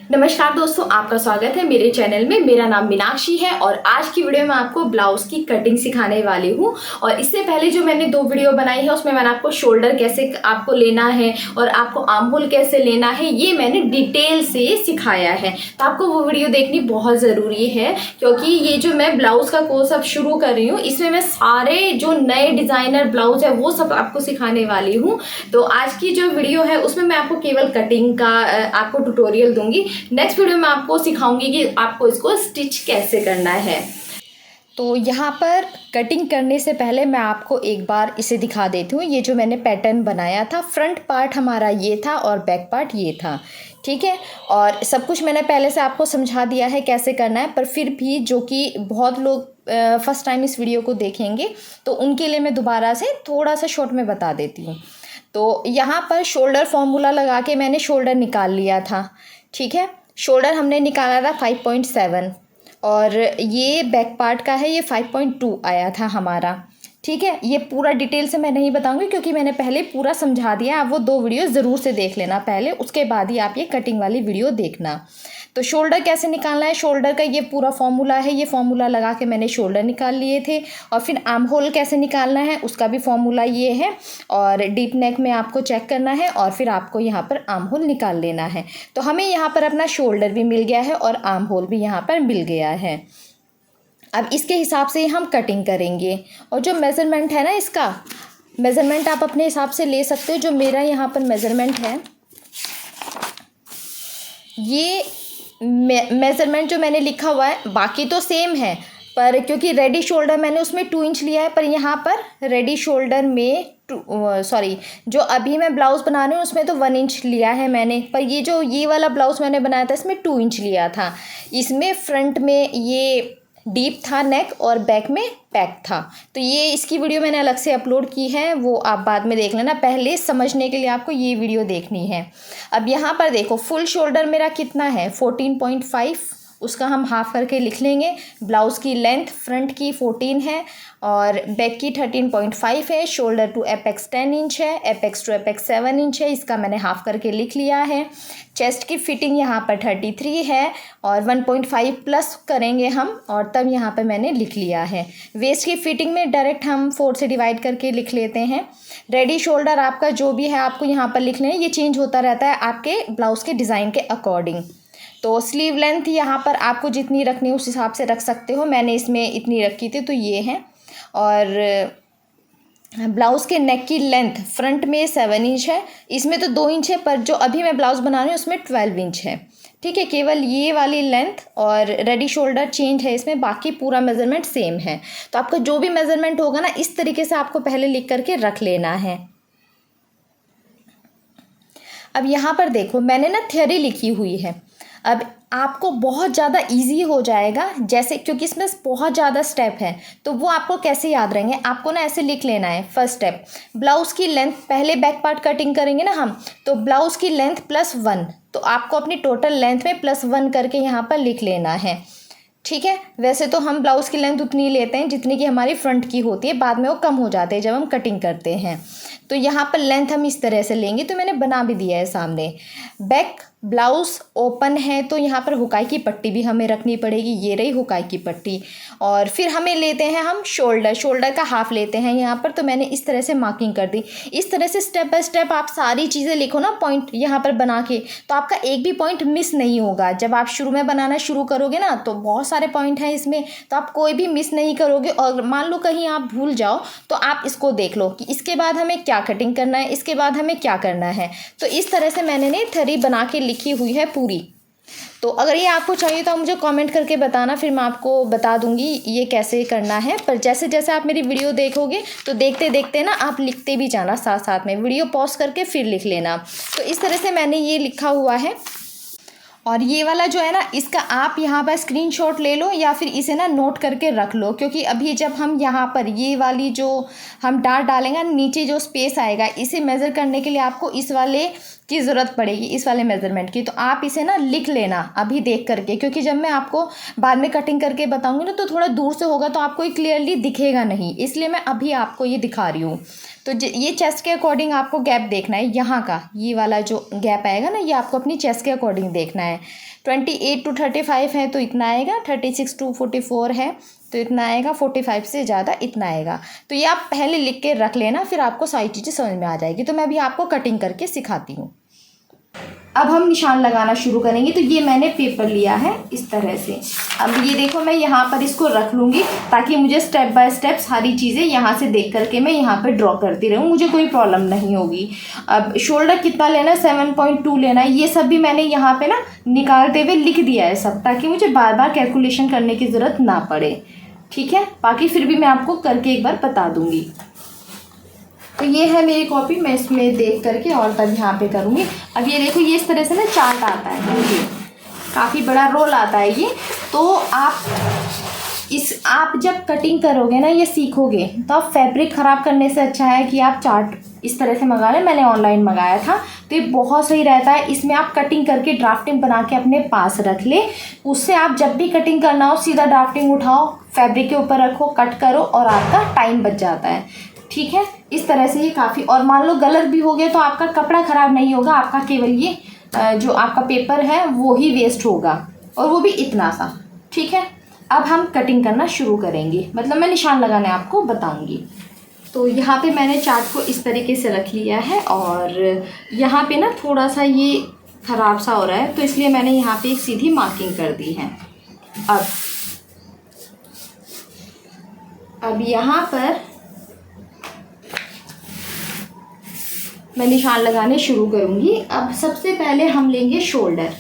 नमस्कार दोस्तों, आपका स्वागत है मेरे चैनल में। मेरा नाम मीनाक्षी है और आज की वीडियो में आपको ब्लाउज़ की कटिंग सिखाने वाली हूँ। और इससे पहले जो मैंने 2 वीडियो बनाई है उसमें मैंने आपको शोल्डर कैसे आपको लेना है और आपको आर्म होल कैसे लेना है ये मैंने डिटेल से सिखाया है। तो आपको वो वीडियो देखनी बहुत ज़रूरी है, क्योंकि ये जो मैं ब्लाउज़ का कोर्स अब शुरू कर रही हूँ इसमें मैं सारे जो नए डिज़ाइनर ब्लाउज़ है वो सब आपको सिखाने वाली हूँ। तो आज की जो वीडियो है उसमें मैं आपको केवल कटिंग का आपको ट्यूटोरियल दूंगी। नेक्स्ट वीडियो में आपको सिखाऊंगी कि आपको इसको स्टिच कैसे करना है। तो यहाँ पर कटिंग करने से पहले मैं आपको एक बार इसे दिखा देती हूँ। ये जो मैंने पैटर्न बनाया था, फ्रंट पार्ट हमारा ये था और बैक पार्ट ये था, ठीक है। और सब कुछ मैंने पहले से आपको समझा दिया है कैसे करना है, पर फिर भी जो कि बहुत लोग फर्स्ट टाइम इस वीडियो को देखेंगे तो उनके लिए मैं दोबारा से थोड़ा सा शॉर्ट में बता देती हूँ। तो यहाँ पर शोल्डर फॉर्मूला लगा के मैंने शोल्डर निकाल लिया था, ठीक है। शोल्डर हमने निकाला था 5.7 और ये बैक पार्ट का है, ये 5.2 आया था हमारा, ठीक है। ये पूरा डिटेल से मैं नहीं बताऊंगी क्योंकि मैंने पहले पूरा समझा दिया। आप वो 2 वीडियो ज़रूर से देख लेना पहले, उसके बाद ही आप ये कटिंग वाली वीडियो देखना। तो शोल्डर कैसे निकालना है, शोल्डर का ये पूरा फॉर्मूला है, ये फॉर्मूला लगा के मैंने शोल्डर निकाल लिए थे। और फिर आर्म होल कैसे निकालना है उसका भी फॉर्मूला ये है। और डीप नेक में आपको चेक करना है और फिर आपको यहाँ पर आर्म होल निकाल लेना है। तो हमें यहाँ पर अपना शोल्डर भी मिल गया है और आर्म होल भी यहाँ पर मिल गया है। अब इसके हिसाब से हम कटिंग करेंगे। और जो मेज़रमेंट है ना, इसका मेज़रमेंट आप अपने हिसाब से ले सकते हो। जो मेरा यहाँ पर मेज़रमेंट है, ये मेज़रमेंट जो मैंने लिखा हुआ है बाकी तो सेम है, पर क्योंकि रेडी शोल्डर मैंने उसमें 2 इंच लिया है, पर यहाँ पर रेडी शोल्डर में जो अभी मैं ब्लाउज़ बना रही हूँ उसमें तो 1 इंच लिया है मैंने, पर ये वाला ब्लाउज़ मैंने बनाया था इसमें 2 इंच लिया था। इसमें फ्रंट में ये डीप था नेक और बैक में पैक था। तो ये इसकी वीडियो मैंने अलग से अपलोड की है, वो आप बाद में देख लेना। पहले समझने के लिए आपको ये वीडियो देखनी है। अब यहाँ पर देखो, फुल शोल्डर मेरा कितना है 14.5, उसका हम हाफ करके लिख लेंगे। ब्लाउज़ की लेंथ फ्रंट की 14 है और बैक की 13.5 है। शोल्डर टू एपेक्स 10 इंच है, एपेक्स टू एपेक्स 7 इंच है, इसका मैंने हाफ करके लिख लिया है। चेस्ट की फिटिंग यहाँ पर 33 है और 1.5 प्लस करेंगे हम, और तब यहाँ पर मैंने लिख लिया है। वेस्ट की फिटिंग में डायरेक्ट हम 4 से डिवाइड करके लिख लेते हैं। रेडी शोल्डर आपका जो भी है आपको यहाँ पर लिख लेना, ये चेंज होता रहता है आपके ब्लाउज़ के डिज़ाइन के अकॉर्डिंग। तो स्लीव लेंथ यहाँ पर आपको जितनी रखनी है उस हिसाब से रख सकते हो। मैंने इसमें इतनी रखी थी तो ये है। और ब्लाउज़ के नेक की लेंथ फ्रंट में 7 इंच है, इसमें तो 2 इंच है, पर जो अभी मैं ब्लाउज़ बना रही हूँ उसमें 12 इंच है, ठीक है। केवल ये वाली लेंथ और रेडी शोल्डर चेंज है इसमें, बाकी पूरा मेज़रमेंट सेम है। तो आपका जो भी मेज़रमेंट होगा ना, इस तरीके से आपको पहले लिख करके रख लेना है। अब यहाँ पर देखो, मैंने ना थ्योरी लिखी हुई है। अब आपको बहुत ज़्यादा इजी हो जाएगा, जैसे क्योंकि इसमें बहुत ज़्यादा स्टेप है तो वो आपको कैसे याद रहेंगे। आपको ना ऐसे लिख लेना है। फर्स्ट स्टेप, ब्लाउज़ की लेंथ, पहले बैक पार्ट कटिंग करेंगे ना हम, तो ब्लाउज़ की लेंथ +1, तो आपको अपनी टोटल लेंथ में +1 करके यहाँ पर लिख लेना है, ठीक है। वैसे तो हम ब्लाउज़ की लेंथ उतनी लेते हैं जितनी कि हमारी फ्रंट की होती है, बाद में वो कम हो जाते हैं जब हम कटिंग करते हैं। तो यहाँ पर लेंथ हम इस तरह से लेंगे, तो मैंने बना भी दिया है सामने। बैक ब्लाउज़ ओपन है तो यहाँ पर हुकाई की पट्टी भी हमें रखनी पड़ेगी, ये रही हुकाई की पट्टी। और फिर हमें लेते हैं हम शोल्डर का हाफ लेते हैं यहाँ पर, तो मैंने इस तरह से मार्किंग कर दी। इस तरह से स्टेप बाय स्टेप आप सारी चीज़ें लिखो ना पॉइंट यहाँ पर बना के, तो आपका एक भी पॉइंट मिस नहीं होगा। जब आप शुरू में बनाना शुरू करोगे ना तो बहुत सारे पॉइंट हैं इसमें, तो आप कोई भी मिस नहीं करोगे। और मान लो कहीं आप भूल जाओ तो आप इसको देख लो कि इसके बाद हमें क्या कटिंग करना है, इसके बाद हमें क्या करना है। तो इस तरह से मैंने थ्योरी बना के लिखी हुई है पूरी। तो अगर ये आपको चाहिए तो आप मुझे कमेंट करके बताना, फिर मैं आपको बता दूंगी ये कैसे करना है। पर जैसे जैसे आप मेरी वीडियो देखोगे तो देखते देखते ना आप लिखते भी जाना साथ साथ में, वीडियो पॉज करके फिर लिख लेना। तो इस तरह से मैंने ये लिखा हुआ है। और ये वाला जो है ना, इसका आप यहाँ पर स्क्रीनशॉट ले लो या फिर इसे ना नोट करके रख लो, क्योंकि अभी जब हम यहाँ पर ये वाली जो हम डार्ट डालेंगे नीचे जो स्पेस आएगा, इसे मेज़र करने के लिए आपको इस वाले की ज़रूरत पड़ेगी, इस वाले मेज़रमेंट की। तो आप इसे ना लिख लेना अभी देख करके, क्योंकि जब मैं आपको बाद में कटिंग करके बताऊँगी ना तो थोड़ा दूर से होगा तो आपको ये क्लियरली दिखेगा नहीं, इसलिए मैं अभी आपको ये दिखा रही हूँ। तो ये चेस्ट के अकॉर्डिंग आपको गैप देखना है, यहाँ का ये वाला जो गैप आएगा ना, ये आपको अपनी चेस्ट के अकॉर्डिंग देखना है। 28 to 35 है तो इतना आएगा, 36 to 44 है तो इतना आएगा, 45 से ज़्यादा इतना आएगा। तो ये आप पहले लिख के रख लेना, फिर आपको सारी चीज़ें समझ में आ जाएगी। तो मैं अभी आपको कटिंग करके सिखाती हूँ। अब हम निशान लगाना शुरू करेंगे। तो ये मैंने पेपर लिया है इस तरह से। अब ये देखो मैं यहाँ पर इसको रख लूँगी ताकि मुझे स्टेप बाय स्टेप सारी चीज़ें यहाँ से देख करके मैं यहाँ पर ड्रॉ करती रहूँ, मुझे कोई प्रॉब्लम नहीं होगी। अब शोल्डर कितना लेना है, 7.2 लेना है। ये सब भी मैंने यहाँ पे ना निकालते हुए लिख दिया है सब, ताकि मुझे बार बार कैलकुलेशन करने की ज़रूरत ना पड़े, ठीक है। बाकी फिर भी मैं आपको करके एक बार बता दूँगी। तो ये है मेरी कॉपी, मैं इसमें देख करके और तब यहाँ पे करूँगी। अब ये देखो ये इस तरह से ना चार्ट आता है, ये काफ़ी बड़ा रोल आता है ये। तो आप जब कटिंग करोगे ना, ये सीखोगे, तो आप फैब्रिक ख़राब करने से अच्छा है कि आप चार्ट इस तरह से मंगा लें। मैंने ऑनलाइन मंगाया था तो ये बहुत सही रहता है। इसमें आप कटिंग करके ड्राफ्टिंग बना के अपने पास रख ले, उससे आप जब भी कटिंग करना हो सीधा ड्राफ्टिंग उठाओ, फैब्रिक के ऊपर रखो, कट करो और आपका टाइम बच जाता है, ठीक है। इस तरह से ये काफ़ी, और मान लो गलत भी हो गया तो आपका कपड़ा ख़राब नहीं होगा, आपका केवल ये जो आपका पेपर है वो ही वेस्ट होगा, और वो भी इतना सा, ठीक है। अब हम कटिंग करना शुरू करेंगे, मतलब मैं निशान लगाने आपको बताऊंगी। तो यहाँ पे मैंने चार्ट को इस तरीके से रख लिया है, और यहाँ पे ना थोड़ा सा ये ख़राब सा हो रहा है, तो इसलिए मैंने यहाँ पे एक सीधी मार्किंग कर दी है। अब यहाँ पर मैं निशान लगाने शुरू करूँगी। अब सबसे पहले हम लेंगे शोल्डर।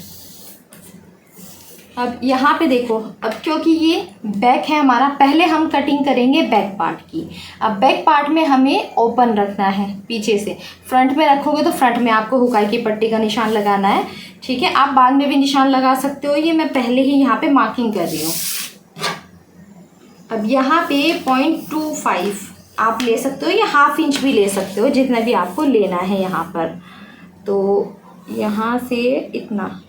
अब यहाँ पे देखो, अब क्योंकि ये बैक है हमारा, पहले हम कटिंग करेंगे बैक पार्ट की। अब बैक पार्ट में हमें ओपन रखना है पीछे से, फ्रंट में रखोगे तो फ्रंट में आपको हुकाई की पट्टी का निशान लगाना है, ठीक है। आप बाद में भी निशान लगा सकते हो, ये मैं पहले ही यहाँ पे मार्किंग कर रही हूँ। अब यहाँ पे 0.25 आप ले सकते हो, या ½ इंच भी ले सकते हो, जितना भी आपको लेना है यहाँ पर। तो यहाँ से इतना,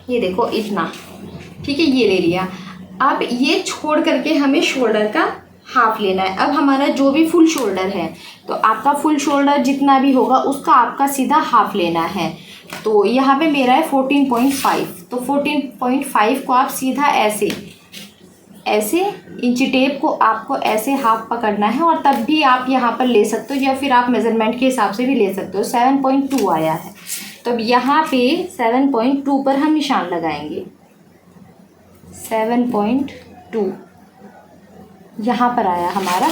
ये देखो इतना, ठीक है, ये ले लिया। अब ये छोड़ करके हमें शोल्डर का हाफ लेना है। अब हमारा जो भी फुल शोल्डर है, तो आपका फुल शोल्डर जितना भी होगा उसका आपका सीधा हाफ लेना है। तो यहाँ पे मेरा है 14.5, तो 14.5 को आप सीधा ऐसे इंची टेप को आपको ऐसे हाफ पकड़ना है, और तब भी आप यहाँ पर ले सकते हो, या फिर आप मेज़रमेंट के हिसाब से भी ले सकते हो। 7.2 आया है, तो अब यहाँ पे 7.2 पर हम निशान लगाएंगे। 7.2 यहाँ पर आया हमारा।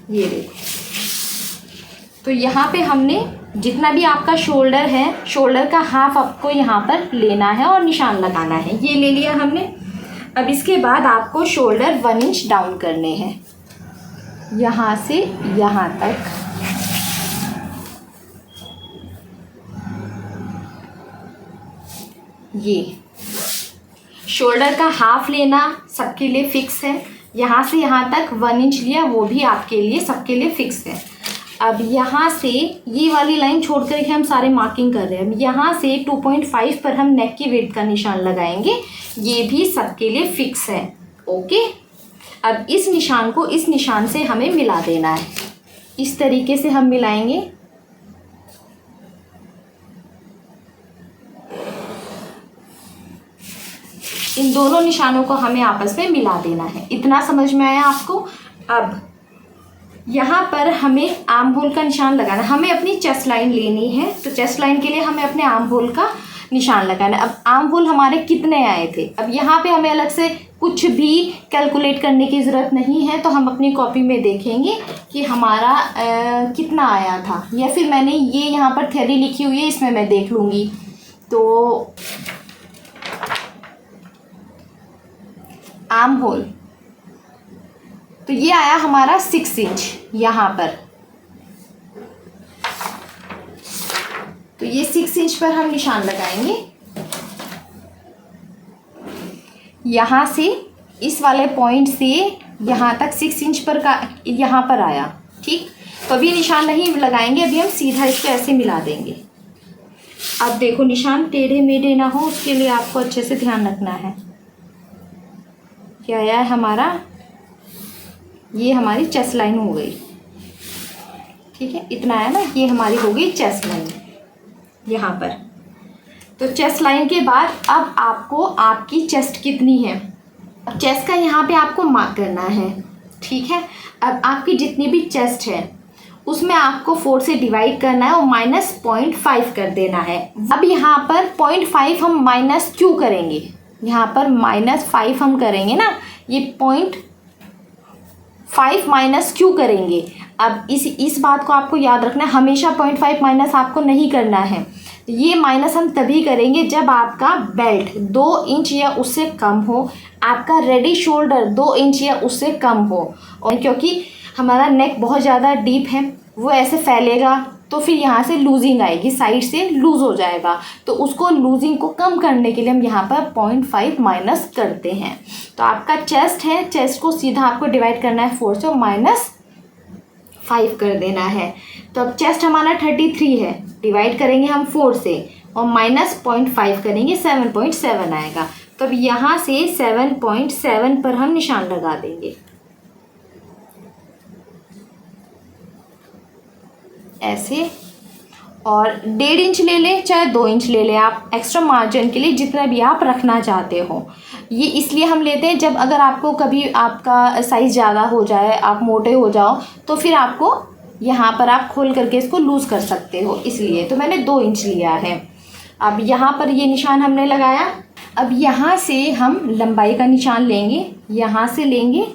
ये देखो, तो यहाँ पे हमने जितना भी आपका शोल्डर है, शोल्डर का हाफ आपको यहाँ पर लेना है और निशान लगाना है। ये ले लिया हमने। अब इसके बाद आपको शोल्डर 1 इंच डाउन करने हैं, यहाँ से यहाँ तक। ये शोल्डर का हाफ लेना सबके लिए फिक्स है। यहाँ से यहाँ तक 1 इंच लिया, वो भी आपके लिए सबके लिए फिक्स है। अब यहाँ से ये वाली लाइन छोड़ कर के हम सारे मार्किंग कर रहे हैं। यहाँ से 2.5 पर हम नेक की विड्थ का निशान लगाएंगे, ये भी सबके लिए फिक्स है, ओके। अब इस निशान को इस निशान से हमें मिला देना है, इस तरीके से हम मिलाएंगे। इन दोनों निशानों को हमें आपस में मिला देना है। इतना समझ में आया आपको? अब यहाँ पर हमें आर्म होल का निशान लगाना है। हमें अपनी चेस्ट लाइन लेनी है, तो चेस्ट लाइन के लिए हमें अपने आर्म होल का निशान लगाना है। अब आर्म होल हमारे कितने आए थे, अब यहाँ पे हमें अलग से कुछ भी कैलकुलेट करने की ज़रूरत नहीं है। तो हम अपनी कॉपी में देखेंगे कि हमारा कितना आया था, या फिर मैंने ये यहाँ पर थ्योरी लिखी हुई है, इसमें मैं देख लूँगी। तो आर्म होल, तो ये आया हमारा 6 इंच यहाँ पर। तो ये 6 इंच पर हम निशान लगाएंगे। यहाँ से इस वाले पॉइंट से यहाँ तक 6 इंच पर का यहाँ पर आया, ठीक ठीक। तो अभी निशान नहीं लगाएंगे, अभी हम सीधा इसको ऐसे मिला देंगे। अब देखो निशान टेढ़े मेढ़े ना हो, उसके लिए आपको अच्छे से ध्यान रखना है। क्या आया है हमारा, ये हमारी चेस्ट लाइन हो गई, ठीक है, इतना है ना, ये हमारी हो गई चेस्ट लाइन यहाँ पर। तो चेस्ट लाइन के बाद अब आपको आपकी चेस्ट कितनी है, अब चेस्ट का यहाँ पे आपको मार्क करना है, ठीक है। अब आपकी जितनी भी चेस्ट है उसमें आपको 4 से डिवाइड करना है और -0.5 कर देना है। अब यहाँ पर 0.5 हम माइनस क्यों करेंगे, यहाँ पर -5 हम करेंगे ना, ये 0.5 माइनस क्यों करेंगे। अब इस बात को आपको याद रखना है, हमेशा 0.5 माइनस आपको नहीं करना है। ये माइनस हम तभी करेंगे जब आपका बेल्ट 2 इंच या उससे कम हो, आपका रेडी शोल्डर 2 इंच या उससे कम हो, और क्योंकि हमारा नेक बहुत ज़्यादा डीप है, वो ऐसे फैलेगा तो फिर यहाँ से लूजिंग आएगी, साइड से लूज़ हो जाएगा। तो उसको लूजिंग को कम करने के लिए हम यहाँ पर 0.5 माइनस करते हैं। तो आपका चेस्ट है, चेस्ट को सीधा आपको डिवाइड करना है 4 से और -5 कर देना है। तो अब चेस्ट हमारा 33 है, डिवाइड करेंगे हम 4 से और -0.5 करेंगे, 7.7 आएगा। तो अब यहाँ से 7.7 पर हम निशान लगा देंगे ऐसे, और 1.5 इंच ले लें चाहे 2 इंच ले लें आप, एक्स्ट्रा मार्जिन के लिए जितना भी आप रखना चाहते हो। ये इसलिए हम लेते हैं जब अगर आपको कभी आपका साइज़ ज़्यादा हो जाए, आप मोटे हो जाओ, तो फिर आपको यहाँ पर आप खोल करके इसको लूज़ कर सकते हो, इसलिए तो मैंने 2 इंच लिया है। अब यहाँ पर ये निशान हमने लगाया। अब यहाँ से हम लंबाई का निशान लेंगे, यहाँ से लेंगे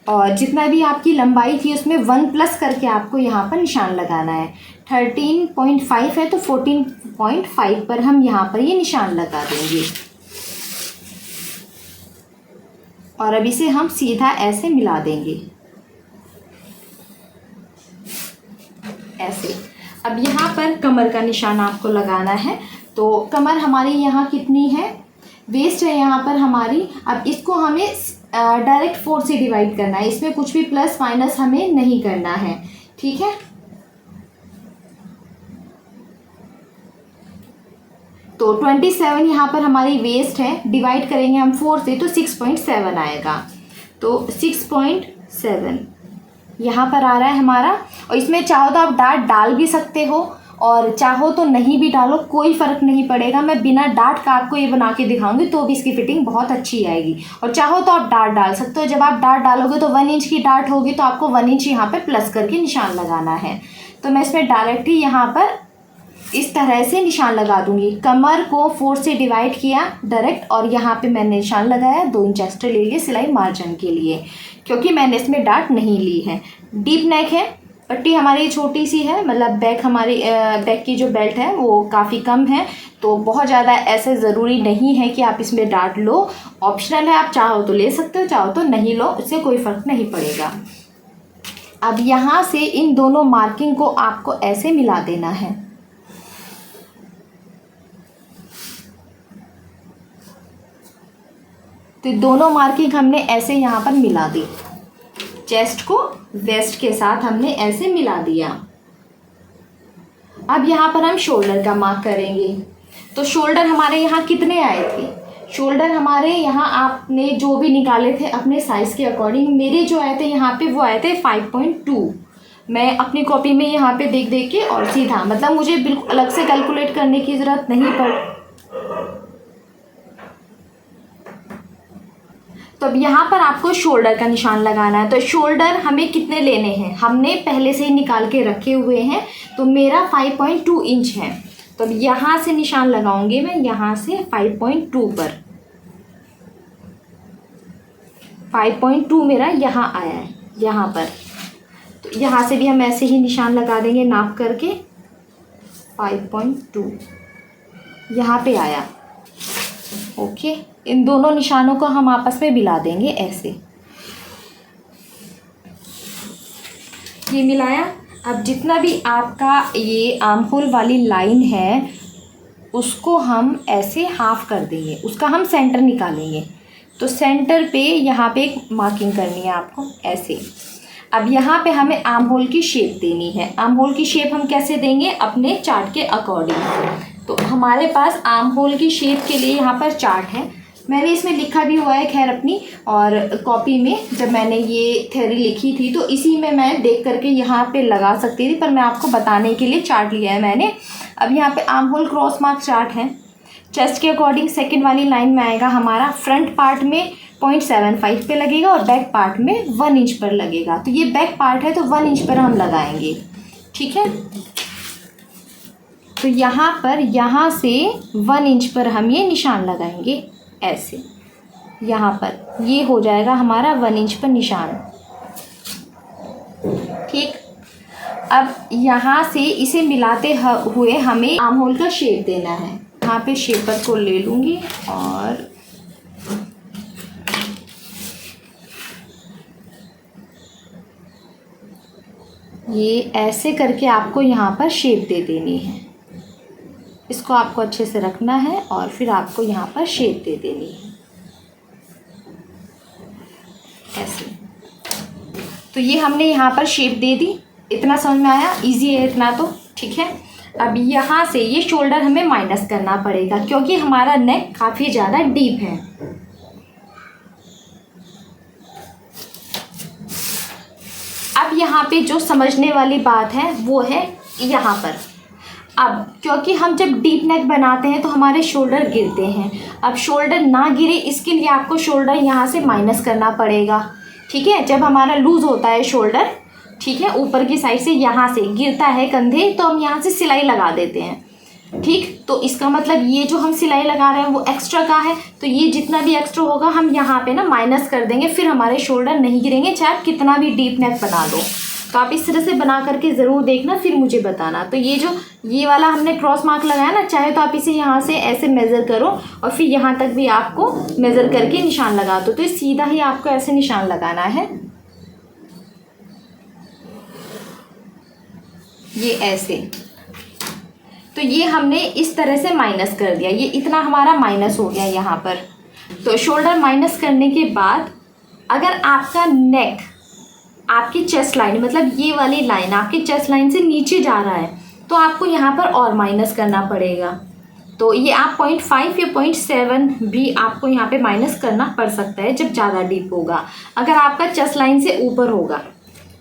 और जितना भी आपकी लंबाई थी उसमें 1 प्लस करके आपको यहाँ पर निशान लगाना है। 13.5 है तो 14.5 पर हम यहाँ पर ये निशान लगा देंगे और अब इसे हम सीधा ऐसे मिला देंगे ऐसे। अब यहाँ पर कमर का निशान आपको लगाना है। तो कमर हमारी यहाँ कितनी है, वेस्ट है यहाँ पर हमारी। अब इसको हमें डायरेक्ट 4 से डिवाइड करना है, इसमें कुछ भी प्लस माइनस हमें नहीं करना है, ठीक है। तो 27 यहाँ पर हमारी वेस्ट है, डिवाइड करेंगे हम 4 से तो 6.7 आएगा। तो 6.7 यहाँ पर आ रहा है हमारा। और इसमें चाहो तो आप डार्ट डाल भी सकते हो और चाहो तो नहीं भी डालो, कोई फ़र्क नहीं पड़ेगा। मैं बिना डार्ट का आपको ये बना के दिखाऊंगी तो भी इसकी फिटिंग बहुत अच्छी आएगी। और चाहो तो आप डार्ट डाल सकते हो। जब आप डार्ट डालोगे तो 1 इंच की डार्ट होगी तो आपको 1 इंच यहाँ पर प्लस करके निशान लगाना है। तो मैं इसमें डायरेक्ट ही यहाँ पर इस तरह से निशान लगा दूंगी। कमर को 4 से डिवाइड किया डायरेक्ट और यहाँ पे मैंने निशान लगाया, 2 इंच एक्स्ट्रा ले लिए सिलाई मार्जिन के लिए, क्योंकि मैंने इसमें डार्ट नहीं ली है। डीप नेक है, पट्टी हमारी छोटी सी है, मतलब बैक हमारी बैक की जो बेल्ट है वो काफ़ी कम है, तो बहुत ज़्यादा ऐसे ज़रूरी नहीं है कि आप इसमें डार्ट लो, ऑप्शनल है। आप चाहो तो ले सकते हो, चाहो तो नहीं लो, इससे कोई फ़र्क नहीं पड़ेगा। अब यहाँ से इन दोनों मार्किंग को आपको ऐसे मिला देना है। तो दोनों मार्किंग हमने ऐसे यहाँ पर मिला दी, चेस्ट को वेस्ट के साथ हमने ऐसे मिला दिया। अब यहाँ पर हम शोल्डर का मार्क करेंगे। तो शोल्डर हमारे यहाँ कितने आए थे, शोल्डर हमारे यहाँ आपने जो भी निकाले थे अपने साइज़ के अकॉर्डिंग, मेरे जो आए थे यहाँ पे वो आए थे 5.2। मैं अपनी कॉपी में यहाँ पे देख देख के और सीधा, मतलब मुझे बिल्कुल अलग से कैलकुलेट करने की ज़रूरत नहीं पड़। तो अब यहाँ पर आपको शोल्डर का निशान लगाना है। तो शोल्डर हमें कितने लेने हैं, हमने पहले से ही निकाल के रखे हुए हैं। तो मेरा 5.2 इंच है, तो अब यहाँ से निशान लगाऊंगी मैं, यहाँ से 5.2 पर। 5.2 मेरा यहाँ आया है, यहाँ पर। तो यहाँ से भी हम ऐसे ही निशान लगा देंगे नाप करके। 5.2 यहाँ पे आया, ओके। इन दोनों निशानों को हम आपस में मिला देंगे ऐसे, ये मिलाया। अब जितना भी आपका ये आर्म होल वाली लाइन है उसको हम ऐसे हाफ कर देंगे, उसका हम सेंटर निकालेंगे। तो सेंटर पे यहाँ पे एक मार्किंग करनी है आपको ऐसे। अब यहाँ पे हमें आर्म होल की शेप देनी है। आर्म होल की शेप हम कैसे देंगे? अपने चार्ट के अकॉर्डिंग। तो हमारे पास आर्म होल की शेप के लिए यहाँ पर चार्ट है, मैंने इसमें लिखा भी हुआ है खैर अपनी और कॉपी में जब मैंने ये थ्योरी लिखी थी तो इसी में मैं देख करके यहाँ पे लगा सकती थी, पर मैं आपको बताने के लिए चार्ट लिया है मैंने। अब यहाँ पे arm hole cross mark chart है। चेस्ट के अकॉर्डिंग सेकंड वाली लाइन में आएगा हमारा, फ्रंट पार्ट में 0.75 पे लगेगा और बैक पार्ट में 1 इंच पर लगेगा। तो ये बैक पार्ट है तो 1 इंच पर हम लगाएंगे, ठीक है। तो यहाँ पर यहाँ से 1 इंच पर हम ये निशान लगाएंगे ऐसे, यहाँ पर ये हो जाएगा हमारा 1 इंच पर निशान, ठीक। अब यहाँ से इसे मिलाते हुए हमें आर्म होल का शेप देना है। यहाँ पे शेपर को ले लूँगी और ये ऐसे करके आपको यहाँ पर शेप दे देनी है। इसको आपको अच्छे से रखना है और फिर आपको यहाँ पर शेप दे देनी है ऐसे। तो ये हमने यहाँ पर शेप दे दी। इतना समझ में आया? इजी है इतना तो, ठीक है। अब यहाँ से ये शोल्डर हमें माइनस करना पड़ेगा क्योंकि हमारा नेक काफ़ी ज़्यादा डीप है। अब यहाँ पे जो समझने वाली बात है वो है यहाँ पर। अब क्योंकि हम जब डीप नेक बनाते हैं तो हमारे शोल्डर गिरते हैं। अब शोल्डर ना गिरे इसके लिए आपको शोल्डर यहाँ से माइनस करना पड़ेगा, ठीक है। जब हमारा लूज़ होता है शोल्डर, ठीक है, ऊपर की साइड से यहाँ से गिरता है कंधे, तो हम यहाँ से सिलाई लगा देते हैं, ठीक। तो इसका मतलब ये जो हम सिलाई लगा रहे हैं वो एक्स्ट्रा का है, तो ये जितना भी एक्स्ट्रा होगा हम यहाँ पे ना माइनस कर देंगे, फिर हमारे शोल्डर नहीं गिरेंगे चाहे आप कितना भी डीप नेक बना लो। तो आप इस तरह से बना करके ज़रूर देखना, फिर मुझे बताना। तो ये जो ये वाला हमने क्रॉस मार्क लगाया ना, चाहे तो आप इसे यहाँ से ऐसे मेज़र करो और फिर यहाँ तक भी आपको मेज़र करके निशान लगा दो। तो सीधा ही आपको ऐसे निशान लगाना है, ये ऐसे। तो ये हमने इस तरह से माइनस कर दिया, ये इतना हमारा माइनस हो गया यहाँ पर। तो शोल्डर माइनस करने के बाद अगर आपका नेक आपकी चेस्ट लाइन, मतलब ये वाली लाइन आपकी चेस्ट लाइन से नीचे जा रहा है, तो आपको यहाँ पर और माइनस करना पड़ेगा। तो ये आप 0.5 या 0.7 भी आपको यहाँ पे माइनस करना पड़ सकता है जब ज़्यादा डीप होगा। अगर आपका चेस्ट लाइन से ऊपर होगा,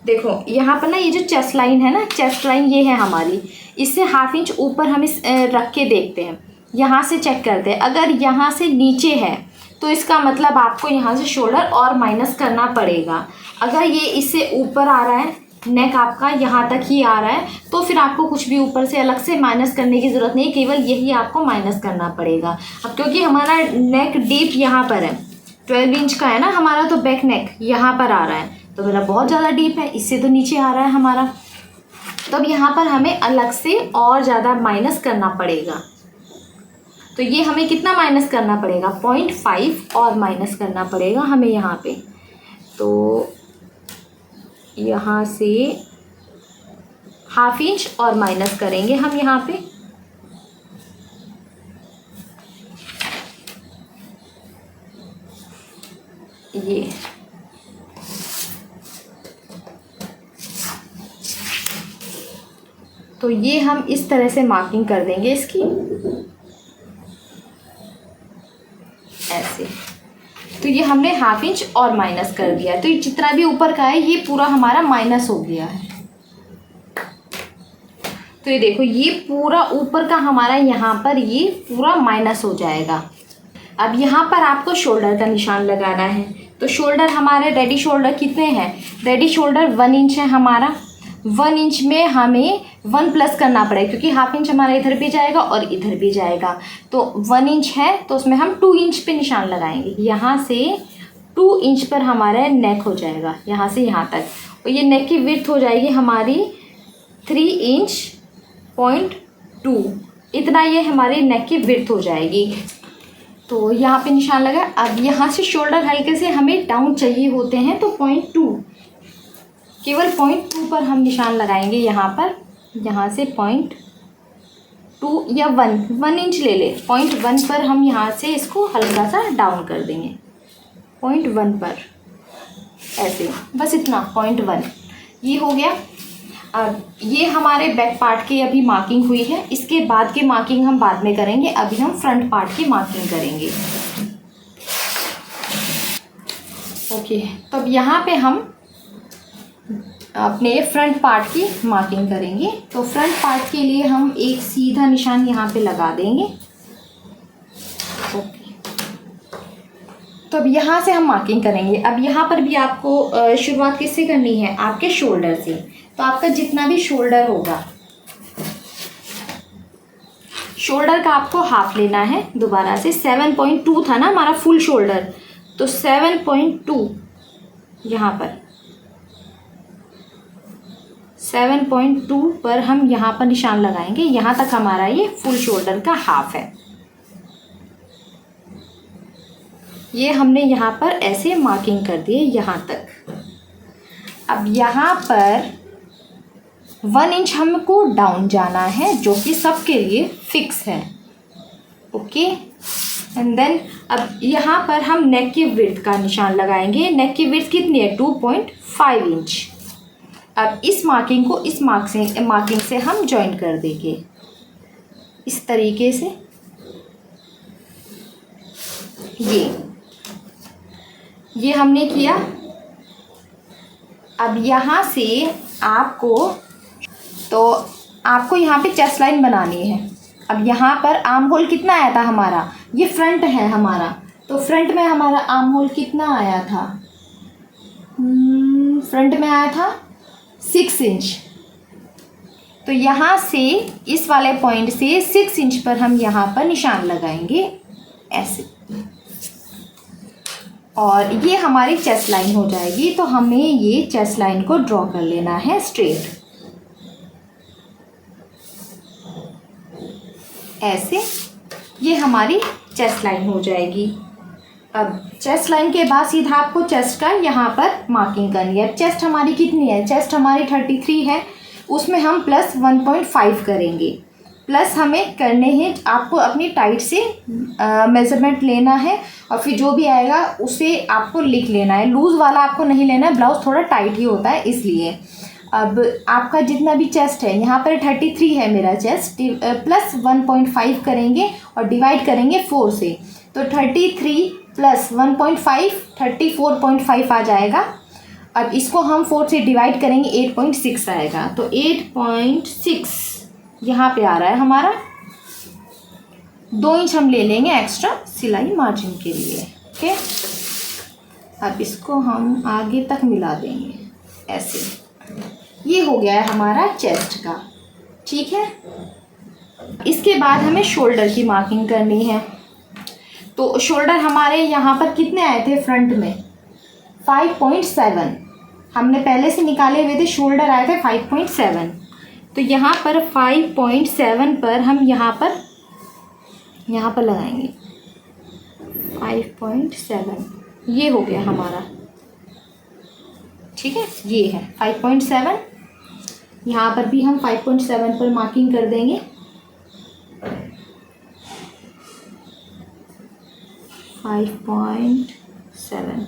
देखो यहाँ पर ना ये जो चेस्ट लाइन है ना, चेस्ट लाइन ये है हमारी, इससे 1/2 इंच ऊपर हम इस रख के देखते हैं, यहाँ से चेक करते हैं। अगर यहाँ से नीचे है तो इसका मतलब आपको यहाँ से शोल्डर और माइनस करना पड़ेगा। अगर ये इससे ऊपर आ रहा है, नेक आपका यहाँ तक ही आ रहा है, तो फिर आपको कुछ भी ऊपर से अलग से माइनस करने की ज़रूरत नहीं, केवल यही आपको माइनस करना पड़ेगा। अब क्योंकि हमारा नेक डीप यहाँ पर है, 12 इंच का है ना हमारा, तो बैक नेक यहाँ पर आ रहा है, तो मेरा बहुत ज़्यादा डीप है, इससे तो नीचे आ रहा है हमारा। तो अब यहाँ पर हमें अलग से और ज़्यादा माइनस करना पड़ेगा। तो ये हमें कितना माइनस करना पड़ेगा? 0.5 और माइनस करना पड़ेगा हमें यहाँ पे। तो यहाँ से 1/2 इंच और माइनस करेंगे हम यहाँ पे। ये तो ये हम इस तरह से मार्किंग कर देंगे इसकी ऐसे। तो ये हमने 1/2 इंच और माइनस कर दिया, तो ये जितना भी ऊपर का है ये पूरा हमारा माइनस हो गया है। तो ये देखो ये पूरा ऊपर का हमारा यहाँ पर ये पूरा माइनस हो जाएगा। अब यहाँ पर आपको शोल्डर का निशान लगाना है। तो शोल्डर हमारे रेडी शोल्डर कितने हैं? रेडी शोल्डर 1 इंच है हमारा। 1 इंच में हमें 1 प्लस करना पड़ेगा क्योंकि 1/2 इंच हमारा इधर भी जाएगा और इधर भी जाएगा। तो 1 इंच है तो उसमें हम 2 इंच पे निशान लगाएंगे। यहाँ से 2 इंच पर हमारा नेक हो जाएगा, यहाँ से यहाँ तक। और ये नेक की विड्थ हो जाएगी हमारी 3 इंच 0.2, इतना ये हमारे नेक की विड्थ हो जाएगी। तो यहाँ पे निशान लगा। अब यहाँ से शोल्डर हल्के से हमें डाउन चाहिए होते हैं, तो 0.2, केवल 0.2 पर हम निशान लगाएंगे यहाँ पर। यहाँ से 0.2 या 1 इंच ले ले, 0.1 पर हम यहाँ से इसको हल्का सा डाउन कर देंगे, 0.1 पर ऐसे, बस इतना 0.1। ये हो गया। अब ये हमारे बैक पार्ट की अभी मार्किंग हुई है, इसके बाद की मार्किंग हम बाद में करेंगे, अभी हम फ्रंट पार्ट की मार्किंग करेंगे। ओके, तो अब यहाँ पे हम अपने फ्रंट पार्ट की मार्किंग करेंगे। तो फ्रंट पार्ट के लिए हम एक सीधा निशान यहाँ पे लगा देंगे। ओके, तो अब यहाँ से हम मार्किंग करेंगे। अब यहाँ पर भी आपको शुरुआत किससे करनी है, आपके शोल्डर से। तो आपका जितना भी शोल्डर होगा, शोल्डर का आपको हाफ लेना है। दोबारा से 7.2 था ना हमारा फुल शोल्डर, तो 7.2 यहाँ पर 7.2 पर हम यहाँ पर निशान लगाएंगे। यहाँ तक हमारा ये फुल शोल्डर का हाफ है। ये हमने यहाँ पर ऐसे मार्किंग कर दिए यहाँ तक। अब यहाँ पर 1 इंच हमको डाउन जाना है, जो कि सबके लिए फिक्स है। ओके, एंड देन अब यहाँ पर हम नेक की विड्थ का निशान लगाएंगे। नेक की विड्थ कितनी है, 2.5 इंच। अब इस मार्किंग को इस मार्किंग से हम जॉइन कर देंगे इस तरीके से। ये हमने किया। अब यहाँ से आपको यहाँ पे चेस्ट लाइन बनानी है। अब यहाँ पर आर्म होल कितना आया था हमारा, ये फ्रंट है हमारा, तो फ्रंट में हमारा आर्म होल कितना आया था, फ्रंट में आया था 6 इंच। तो यहाँ से इस वाले पॉइंट से 6 इंच पर हम यहाँ पर निशान लगाएंगे ऐसे, और ये हमारी चेस्ट लाइन हो जाएगी। तो हमें ये चेस्ट लाइन को ड्रॉ कर लेना है स्ट्रेट ऐसे। ये हमारी चेस्ट लाइन हो जाएगी। अब चेस्ट लाइन के बाद सीधा आपको चेस्ट का यहाँ पर मार्किंग करनी है। चेस्ट हमारी कितनी है, चेस्ट हमारी 33 है, उसमें हम प्लस 1.5 करेंगे। प्लस हमें करने हैं, आपको अपनी टाइट से मेज़रमेंट लेना है, और फिर जो भी आएगा उसे आपको लिख लेना है। लूज़ वाला आपको नहीं लेना है, ब्लाउज़ थोड़ा टाइट ही होता है इसलिए। अब आपका जितना भी चेस्ट है, यहाँ पर 33 है मेरा चेस्ट, प्लस 1.5 करेंगे और डिवाइड करेंगे 4 से। तो 33 प्लस 1.5 34.5 आ जाएगा। अब इसको हम 4 से डिवाइड करेंगे, 8.6 आएगा। तो 8.6 यहाँ पे आ रहा है हमारा। 2 इंच हम ले लेंगे एक्स्ट्रा सिलाई मार्जिन के लिए। ओके, अब इसको हम आगे तक मिला देंगे ऐसे। ये हो गया है हमारा चेस्ट का। ठीक है, इसके बाद हमें शोल्डर की मार्किंग करनी है। तो शोल्डर हमारे यहाँ पर कितने आए थे फ्रंट में, 5.7 हमने पहले से निकाले हुए थे। शोल्डर आए थे 5.7, तो यहाँ पर 5.7 पर हम यहाँ पर लगाएंगे 5.7। ये हो गया हमारा। ठीक है, ये है 5.7। यहाँ पर भी हम 5.7 पर मार्किंग कर देंगे। 5.7।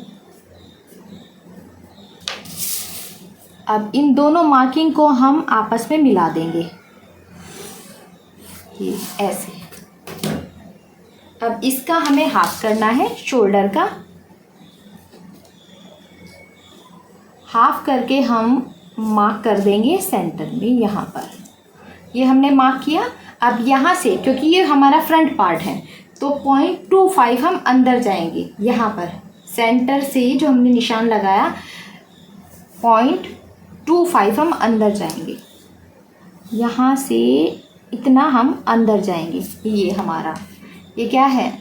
अब इन दोनों मार्किंग को हम आपस में मिला देंगे ये ऐसे। अब इसका हमें हाफ करना है, शोल्डर का हाफ करके हम मार्क कर देंगे सेंटर में। यहाँ पर ये हमने मार्क किया। अब यहाँ से, क्योंकि ये हमारा फ्रंट पार्ट है, तो 0.25 हम अंदर जाएंगे। यहाँ पर सेंटर से जो हमने निशान लगाया 0.25 हम अंदर जाएंगे। यहाँ से इतना हम अंदर जाएंगे। ये हमारा, ये क्या है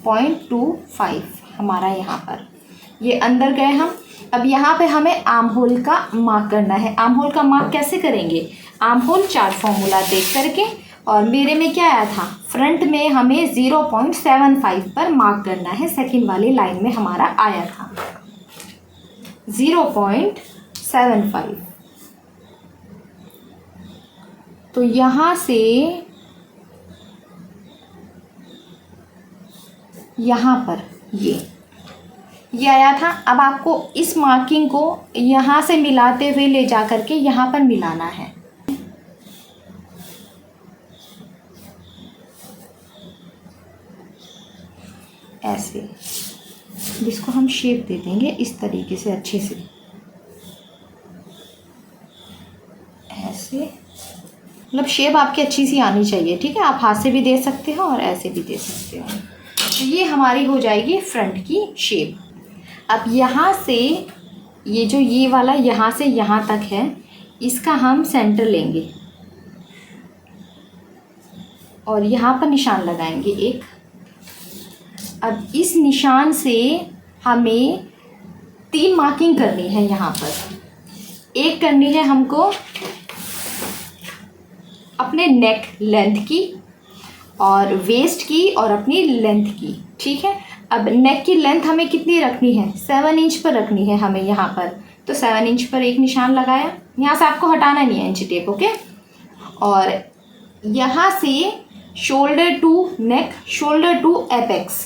0.25 हमारा यहाँ पर, ये अंदर गए हम। अब यहाँ पे हमें आर्म होल का मार्क करना है। आर्म होल का मार्क कैसे करेंगे, आर्म होल चार्ट फॉर्मूला देख करके। और मेरे में क्या आया था, फ्रंट में हमें 0.75 पर मार्क करना है। सेकंड वाली लाइन में हमारा आया था 0.75। तो यहाँ से यहाँ पर ये आया था। अब आपको इस मार्किंग को यहाँ से मिलाते हुए ले जा करके यहाँ पर मिलाना है। ऐसे जिसको हम शेप दे देंगे इस तरीके से अच्छे से, ऐसे मतलब शेप आपकी अच्छी सी आनी चाहिए, ठीक है। आप हाथ से भी दे सकते हो और ऐसे भी दे सकते हो। तो ये हमारी हो जाएगी फ्रंट की शेप। अब यहाँ से ये जो ये वाला यहाँ से यहाँ तक है, इसका हम सेंटर लेंगे और यहाँ पर निशान लगाएंगे एक। अब इस निशान से हमें 3 मार्किंग करनी है यहाँ पर। एक करनी है हमको अपने नेक लेंथ की और वेस्ट की और अपनी लेंथ की, ठीक है। अब नेक की लेंथ हमें कितनी रखनी है, 7 इंच पर रखनी है हमें यहाँ पर। तो 7 इंच पर एक निशान लगाया, यहाँ से आपको हटाना नहीं है इंची टेप, ओके। और यहाँ से shoulder to neck, shoulder to apex,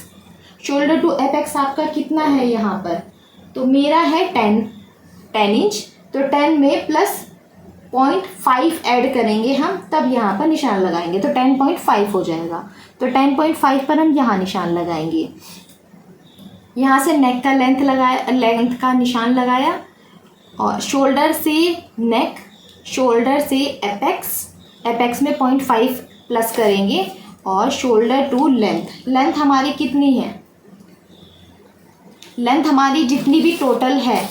shoulder to apex आपका कितना है यहाँ पर, तो मेरा है 10 इंच। तो 10 में प्लस 0.5 ऐड करेंगे हम, तब यहाँ पर निशान लगाएंगे, तो 10.5 हो जाएगा। तो 10.5 पर हम यहाँ निशान लगाएंगे। यहाँ से नेक का लेंथ लगाया, लेंथ का निशान लगाया और शोल्डर से नेक, शोल्डर से एपेक्स, एपेक्स में 0.5 प्लस करेंगे और शोल्डर टू लेंथ, लेंथ हमारी कितनी है, लेंथ हमारी जितनी भी टोटल है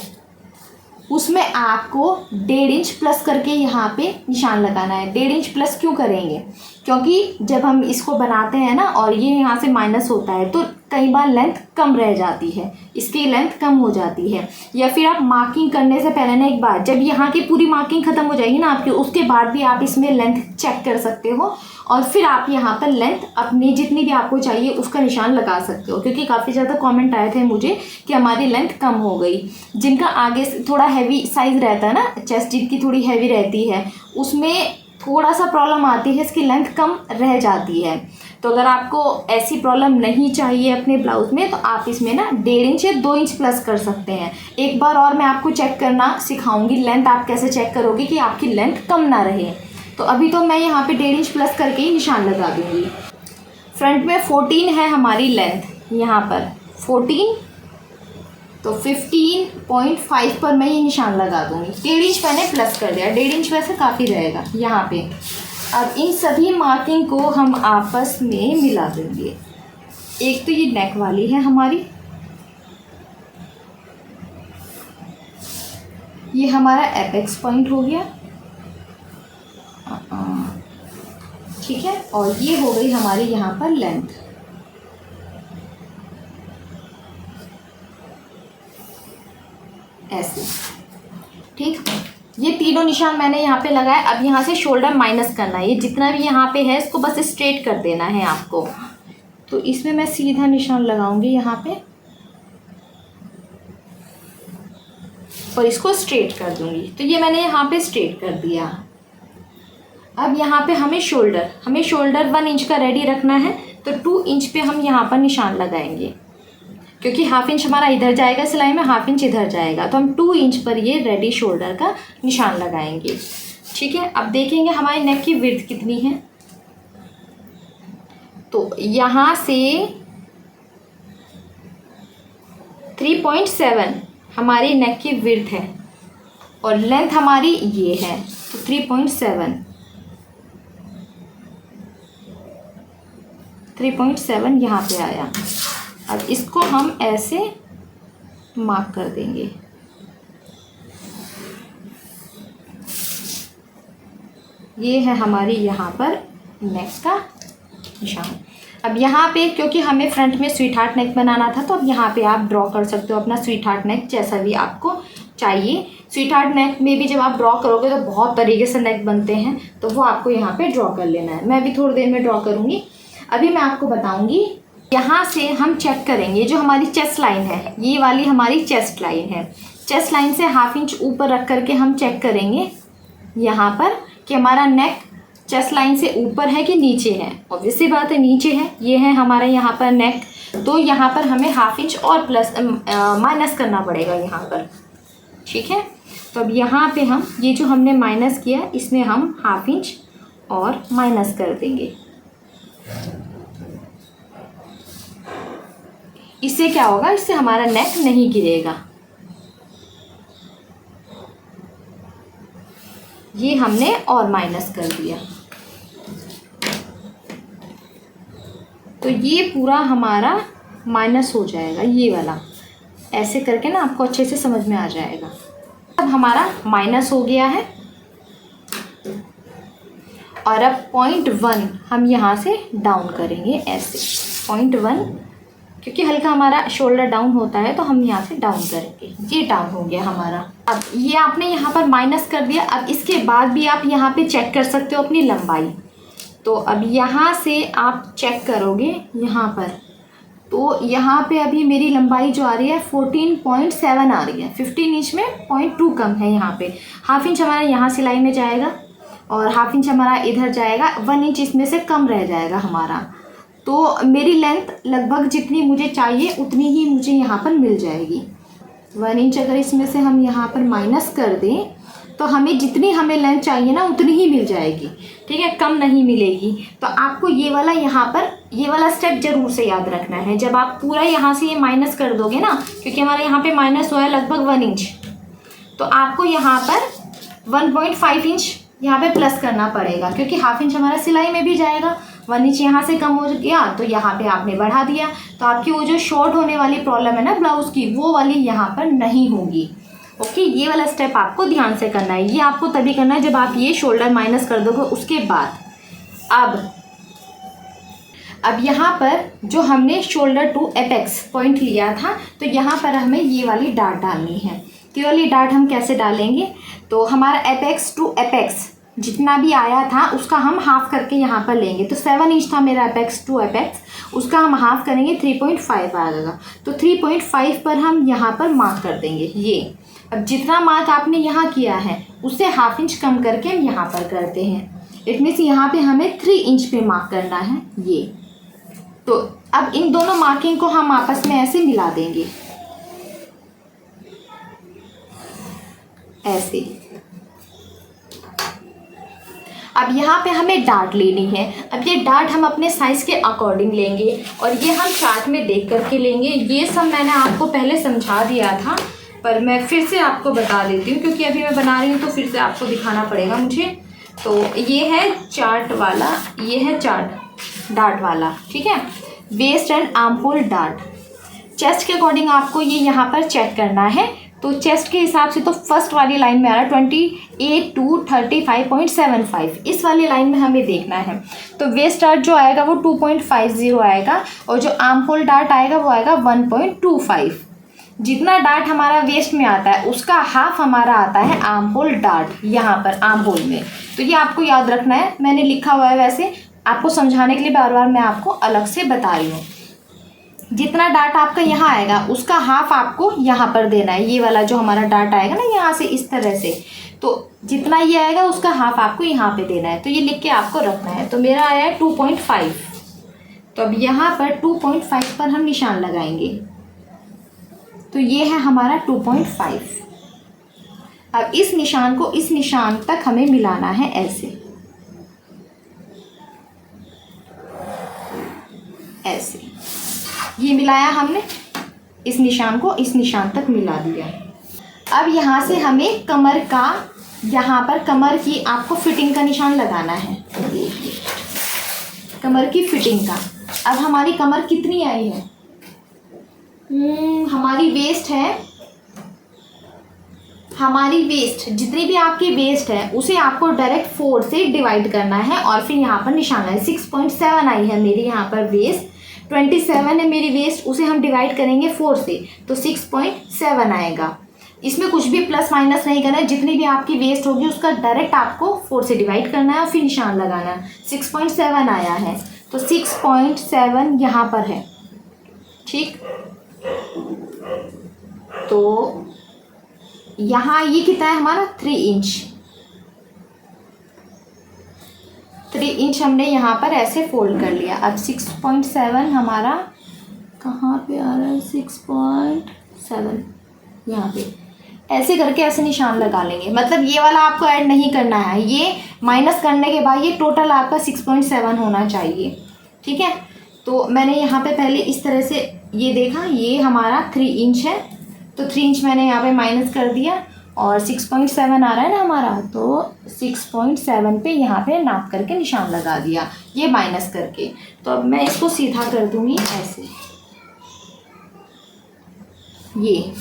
उसमें आपको 1.5 इंच प्लस करके यहाँ पे निशान लगाना है। 1.5 इंच प्लस क्यों करेंगे, क्योंकि जब हम इसको बनाते हैं ना और ये यहाँ से माइनस होता है तो कई बार लेंथ कम रह जाती है, इसकी लेंथ कम हो जाती है। या फिर आप मार्किंग करने से पहले ना एक बार जब यहाँ की पूरी मार्किंग ख़त्म हो जाएगी ना आपकी, उसके बाद भी आप इसमें लेंथ चेक कर सकते हो और फिर आप यहाँ पर लेंथ अपनी जितनी भी आपको चाहिए उसका निशान लगा सकते हो। क्योंकि काफ़ी ज़्यादा कमेंट आए थे मुझे कि हमारी लेंथ कम हो गई। जिनका आगे से थोड़ा हैवी साइज़ रहता है ना, चेस्ट जिनकी थोड़ी हैवी रहती है, उसमें थोड़ा सा प्रॉब्लम आती है, इसकी लेंथ कम रह जाती है। तो अगर आपको ऐसी प्रॉब्लम नहीं चाहिए अपने ब्लाउज़ में तो आप इसमें ना 1.5 इंच या 2 इंच प्लस कर सकते हैं। एक बार और मैं आपको चेक करना सिखाऊंगी, लेंथ आप कैसे चेक करोगे कि आपकी लेंथ कम ना रहे। तो अभी तो मैं यहाँ पे 1.5 इंच प्लस करके ही निशान लगा दूँगी। फ्रंट में 14 है हमारी लेंथ, यहाँ पर 14, तो 15.5 पर मैं ये निशान लगा दूँगी। 1.5 इंच मैंने प्लस कर दिया, 1.5 इंच वैसे काफ़ी रहेगा यहाँ पे। अब इन सभी मार्किंग को हम आपस में मिला देंगे। एक तो ये नेक वाली है हमारी, ये हमारा एपेक्स पॉइंट हो गया, ठीक है। और ये हो गई हमारी यहाँ पर लेंथ। ऐसे, ठीक। ये तीनों निशान मैंने यहाँ पे लगाए। अब यहाँ से शोल्डर माइनस करना है, ये जितना भी यहाँ पे है इसको बस स्ट्रेट कर देना है आपको। तो इसमें मैं सीधा निशान लगाऊंगी यहाँ पे और इसको स्ट्रेट कर दूंगी। तो ये मैंने यहाँ पे स्ट्रेट कर दिया। अब यहाँ पे हमें शोल्डर 1 इंच का रेडी रखना है, तो 2 इंच पे हम यहाँ पर निशान लगाएंगे। क्योंकि 1/2 इंच हमारा इधर जाएगा सिलाई में, 1/2 इंच इधर जाएगा, तो हम 2 इंच पर ये रेडी शोल्डर का निशान लगाएंगे, ठीक है। अब देखेंगे हमारी नेक की विड्थ कितनी है। तो यहाँ से 3.7 हमारी नेक की विड्थ है और लेंथ हमारी ये है, तो 3.7 यहाँ पे आया। अब इसको हम ऐसे मार्क कर देंगे। ये है हमारी यहाँ पर नेक का निशान। अब यहाँ पे क्योंकि हमें फ्रंट में स्वीट हार्ट नेक बनाना था, तो अब यहाँ पे आप ड्रॉ कर सकते हो अपना स्वीट हार्ट नेक जैसा भी आपको चाहिए। स्वीट हार्ट नेक में भी जब आप ड्रॉ करोगे तो बहुत तरीके से नेक बनते हैं, तो वो आपको यहाँ पे ड्रॉ कर लेना है। मैं भी थोड़ी देर में ड्रॉ करूँगी। अभी मैं आपको बताऊँगी, यहाँ से हम चेक करेंगे जो हमारी चेस्ट लाइन है, ये वाली हमारी चेस्ट लाइन है। चेस्ट लाइन से 1/2 इंच ऊपर रख करके हम चेक करेंगे यहाँ पर कि हमारा नेक चेस्ट लाइन से ऊपर है कि नीचे है? ऑब्वियस सी बात है नीचे है। ये है हमारा यहाँ पर नेक, तो यहाँ पर हमें हाफ इंच और प्लस माइनस करना पड़ेगा यहाँ पर, ठीक है। तो अब यहाँ पे हम ये जो हमने माइनस किया इसमें हम हाफ इंच और माइनस कर देंगे। इससे क्या होगा, इससे हमारा नेक नहीं गिरेगा। ये हमने और माइनस कर दिया, तो ये पूरा हमारा माइनस हो जाएगा, ये वाला। ऐसे करके ना आपको अच्छे से समझ में आ जाएगा। अब हमारा माइनस हो गया है और अब 0.1 हम यहाँ से डाउन करेंगे ऐसे 0.1, क्योंकि हल्का हमारा शोल्डर डाउन होता है तो हम यहाँ से डाउन करेंगे। ये डाउन हो गया हमारा। अब ये आपने यहाँ पर माइनस कर दिया। अब इसके बाद भी आप यहाँ पे चेक कर सकते हो अपनी लंबाई। तो अब यहाँ से आप चेक करोगे यहाँ पर, तो यहाँ पे अभी मेरी लंबाई जो आ रही है 14.7 आ रही है। 15 इंच में 0.2 कम है यहाँ पे। हाफ इंच हमारा यहाँ सिलाई में जाएगा और हाफ इंच हमारा इधर जाएगा, 1 इंच इसमें से कम रह जाएगा हमारा। तो मेरी लेंथ लगभग जितनी मुझे चाहिए उतनी ही मुझे यहाँ पर मिल जाएगी। 1 इंच अगर इसमें से हम यहाँ पर माइनस कर दें तो हमें जितनी हमें लेंथ चाहिए ना उतनी ही मिल जाएगी, ठीक है, कम नहीं मिलेगी। तो आपको ये वाला यहाँ पर ये वाला स्टेप ज़रूर से याद रखना है। जब आप पूरा यहाँ से ये माइनस कर दोगे ना, क्योंकि हमारे यहाँ पे माइनस हुआ है लगभग 1 इंच, तो आपको यहाँ पर 1.5 इंच यहाँ पे प्लस करना पड़ेगा, क्योंकि हाफ इंच हमारा सिलाई में भी जाएगा। 1 इंच यहाँ से कम हो गया तो यहाँ पे आपने बढ़ा दिया, तो आपकी वो जो शॉर्ट होने वाली प्रॉब्लम है ना ब्लाउज़ की, वो वाली यहाँ पर नहीं होगी। ओके, ये वाला स्टेप आपको ध्यान से करना है। ये आपको तभी करना है जब आप ये शोल्डर माइनस कर दोगे उसके बाद। अब यहाँ पर जो हमने शोल्डर टू एपेक्स पॉइंट लिया था, तो यहाँ पर हमें ये वाली डार्ट डालनी है। तो ये वाली डार्ट हम कैसे डालेंगे, तो हमारा एपेक्स टू एपेक्स जितना भी आया था उसका हम हाफ करके यहाँ पर लेंगे। तो 7 इंच था मेरा एपेक्स टू एपेक्स, उसका हम हाफ करेंगे 3.5 आएगा। तो 3.5 पर हम यहाँ पर मार्क कर देंगे ये। अब जितना मार्क आपने यहाँ किया है उससे हाफ इंच कम करके हम यहाँ पर करते हैं। इट मीन्स यहाँ पे हमें 3 इंच पे मार्क करना है ये। तो अब इन दोनों मार्किंग को हम आपस में ऐसे मिला देंगे, ऐसे। अब यहाँ पे हमें डार्ट लेनी है। अब ये डार्ट हम अपने साइज़ के अकॉर्डिंग लेंगे और ये हम चार्ट में देख करके लेंगे। ये सब मैंने आपको पहले समझा दिया था, पर मैं फिर से आपको बता देती हूँ, क्योंकि अभी मैं बना रही हूँ तो फिर से आपको दिखाना पड़ेगा मुझे। तो ये है चार्ट वाला, ये है चार्ट डार्ट वाला, ठीक है। Waist and armhole dart. Chest के अकॉर्डिंग आपको ये यहाँ पर चेक करना है। तो चेस्ट के हिसाब से तो फर्स्ट वाली लाइन में आ रहा है 28 to 35.75, इस वाली लाइन में हमें देखना है। तो वेस्ट डार्ट जो आएगा वो 2.50 आएगा और जो आर्म होल डार्ट आएगा वो आएगा 1.25। जितना डार्ट हमारा वेस्ट में आता है उसका हाफ हमारा आता है आर्म होल डार्ट, यहाँ पर आर्म होल में। तो ये आपको याद रखना है, मैंने लिखा हुआ है, वैसे आपको समझाने के लिए बार बार मैं आपको अलग से बता रही हूँ। जितना डार्ट आपका यहाँ आएगा उसका हाफ आपको यहाँ पर देना है। ये वाला जो हमारा डार्ट आएगा ना यहाँ से इस तरह से, तो जितना ये आएगा उसका हाफ आपको यहाँ पे देना है। तो ये लिख के आपको रखना है। तो मेरा आया है 2.5, तो अब यहाँ पर 2.5 पर हम निशान लगाएंगे। तो ये है हमारा 2.5। अब इस निशान को इस निशान तक हमें मिलाना है ऐसे, ऐसे। ये मिलाया हमने, इस निशान को इस निशान तक मिला दिया। अब यहाँ से हमें कमर का, यहाँ पर कमर की आपको फिटिंग का निशान लगाना है। देखिए कमर की फिटिंग का। अब हमारी कमर कितनी आई है, हमारी वेस्ट है, हमारी वेस्ट जितनी भी आपकी वेस्ट है उसे आपको डायरेक्ट 4 से डिवाइड करना है और फिर यहाँ पर निशान है। 6.7 आई है मेरी यहाँ पर वेस्ट, 27 है मेरी वेस्ट, उसे हम डिवाइड करेंगे 4 से तो 6.7 आएगा। इसमें कुछ भी प्लस माइनस नहीं करना है, जितनी भी आपकी वेस्ट होगी उसका डायरेक्ट आपको 4 से डिवाइड करना है और फिर निशान लगाना है। 6.7 आया है तो 6.7 यहाँ पर है, ठीक। तो यहाँ ये कितना है हमारा 3 इंच, 3 इंच हमने यहाँ पर ऐसे फोल्ड कर लिया। अब 6.7 हमारा कहाँ पे आ रहा है, 6.7 यहाँ पे ऐसे करके ऐसे निशान लगा लेंगे। मतलब ये वाला आपको ऐड नहीं करना है, ये माइनस करने के बाद ये टोटल आपका 6.7 होना चाहिए। ठीक है, तो मैंने यहाँ पे पहले इस तरह से ये देखा, ये हमारा 3 इंच है, तो 3 इंच मैंने यहाँ पे माइनस कर दिया और 6.7 आ रहा है ना हमारा, तो 6.7 पे यहाँ पे नाप करके निशान लगा दिया ये माइनस करके। तो अब मैं इसको सीधा कर दूँगी ऐसे, ये,